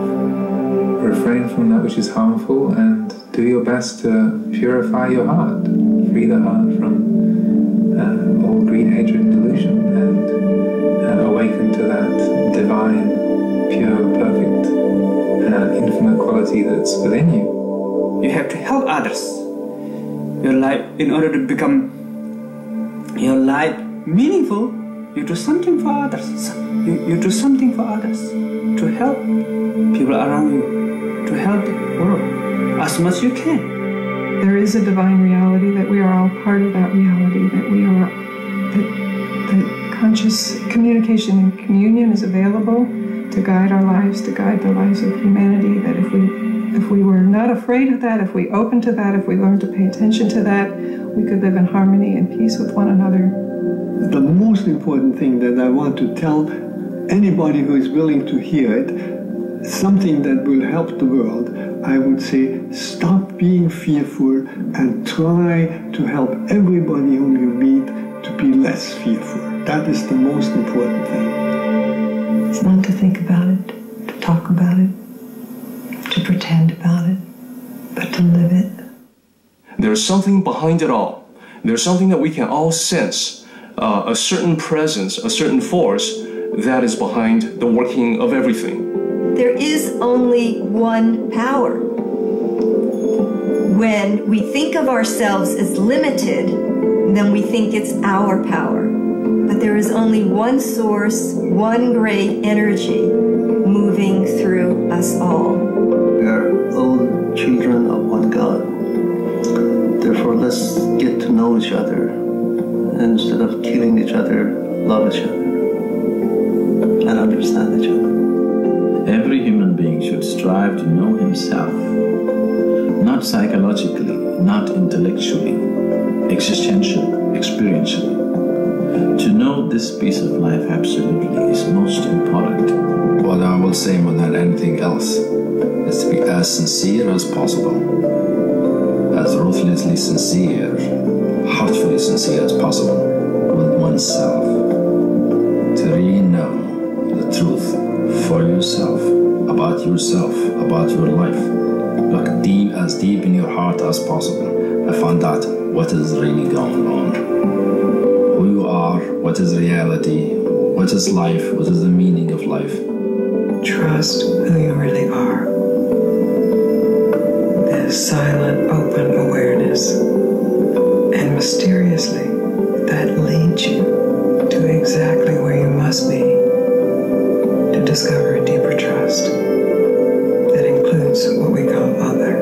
Refrain from that which is harmful and do your best to purify your heart, free the heart from all greed, hatred, and delusion, and awaken to that divine, pure, perfect, infinite quality that's within you. You have to help others. Your life, in order to become your life meaningful, you do something for others. You do something for others to help people around you, to help the world as much as you can. There is a divine reality, that we are all part of that reality, that we are, that conscious communication and communion is available to guide our lives, to guide the lives of humanity, that if we were not afraid of that, if we open to that, if we learn to pay attention to that, we could live in harmony and peace with one another. The most important thing that I want to tell anybody who is willing to hear it, something that will help the world, I would say, stop being fearful and try to help everybody whom you meet to be less fearful. That is the most important thing. It's not to think about it, to talk about it, to pretend about it, but to live it. There's something behind it all. There's something that we can all sense, a certain presence, a certain force that is behind the working of everything. There is only one power. When we think of ourselves as limited, then we think it's our power. But there is only one source, one great energy moving through us all. We are all children of one God. Therefore, let's get to know each other. And instead of killing each other, love each other and understand each other. Every human being should strive to know himself, not psychologically, not intellectually, existentially, experientially. To know this piece of life absolutely is most important. What I will say more than anything else is to be as sincere as possible, as ruthlessly sincere, heartfully sincere as possible with oneself, to really know the truth for yourself about yourself, about your life. Look as deep in your heart as possible and find out what is really going on. Who you are, what is reality, what is life, what is the meaning of life. Trust who you really are. This silent, open awareness. And mysteriously, that leads you to exactly where you must be to discover a deeper trust that includes what we call other.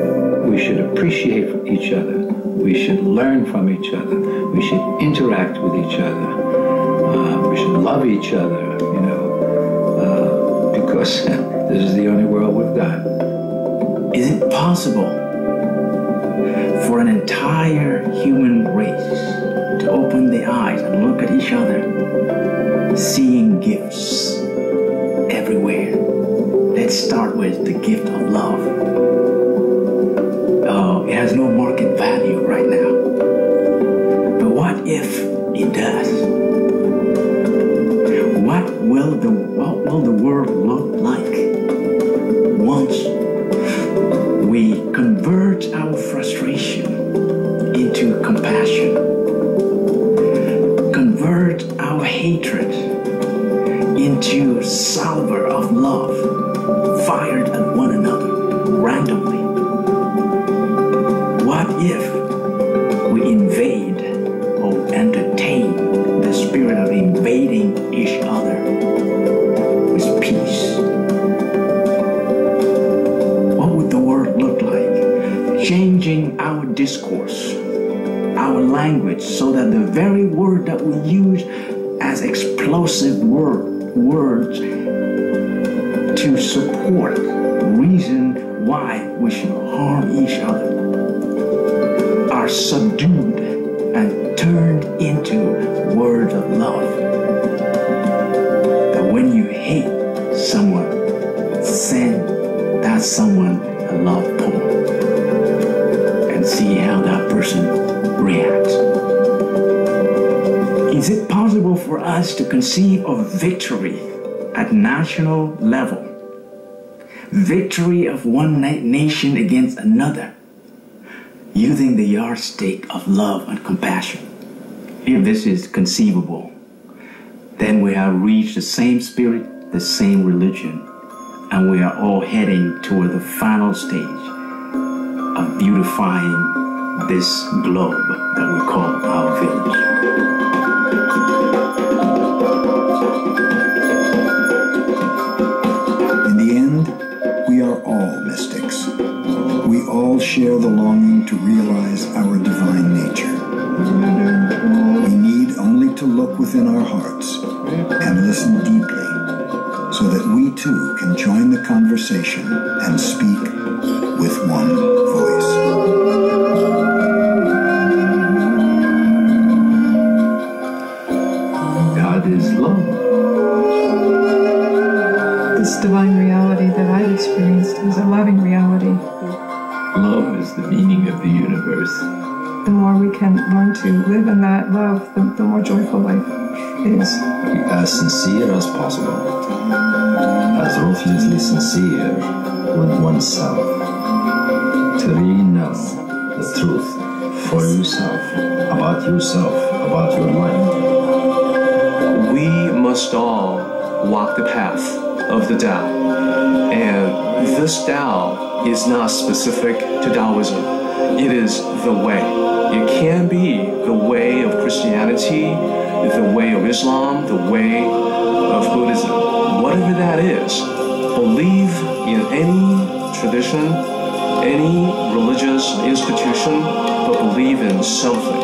We should appreciate each other. We should learn from each other. We should interact with each other. We should love each other, because this is the only world we've got. Is it possible for an entire human race to open their eyes and look at each other, seeing gifts everywhere? Let's start with the gift of love. It has no market value right now. But what if it does? What will the world look like once we convert our frustration into compassion, convert our hatred into salver of love fired at one another randomly? What if we invade or entertain the spirit of invading each other with peace? What would the world look like? Changing our discourse, our language, so that the very word that we use as explosive words to support reason why we should harm each other are subdued and turned into words of love. That when you hate someone, send that someone a love poem and see how that person reacts. Is it possible for us to conceive of victory at national level? Victory of one nation against another, using the yardstick of love and compassion? If this is conceivable, then we have reached the same spirit, the same religion, and we are all heading toward the final stage of beautifying this globe that we call our village. In the end, we are all mystics. We all share the longing to realize our divine nature. We need only to look within our hearts and listen deeply so that we too can join the conversation and speak with one voice. God is love. This divine reality that I've experienced is a loving reality. Love is the meaning of the universe. The more we can learn to live in that love, the more joyful life is. Be as sincere as possible, as ruthlessly sincere with oneself, to really know the truth for yourself, about your life. We must all walk the path of the Tao. And this Tao is not specific to Taoism. It is the way. It can be the way of Christianity, the way of Islam, the way of Buddhism. Whatever that is, believe in any tradition, any religious institution, but believe in something.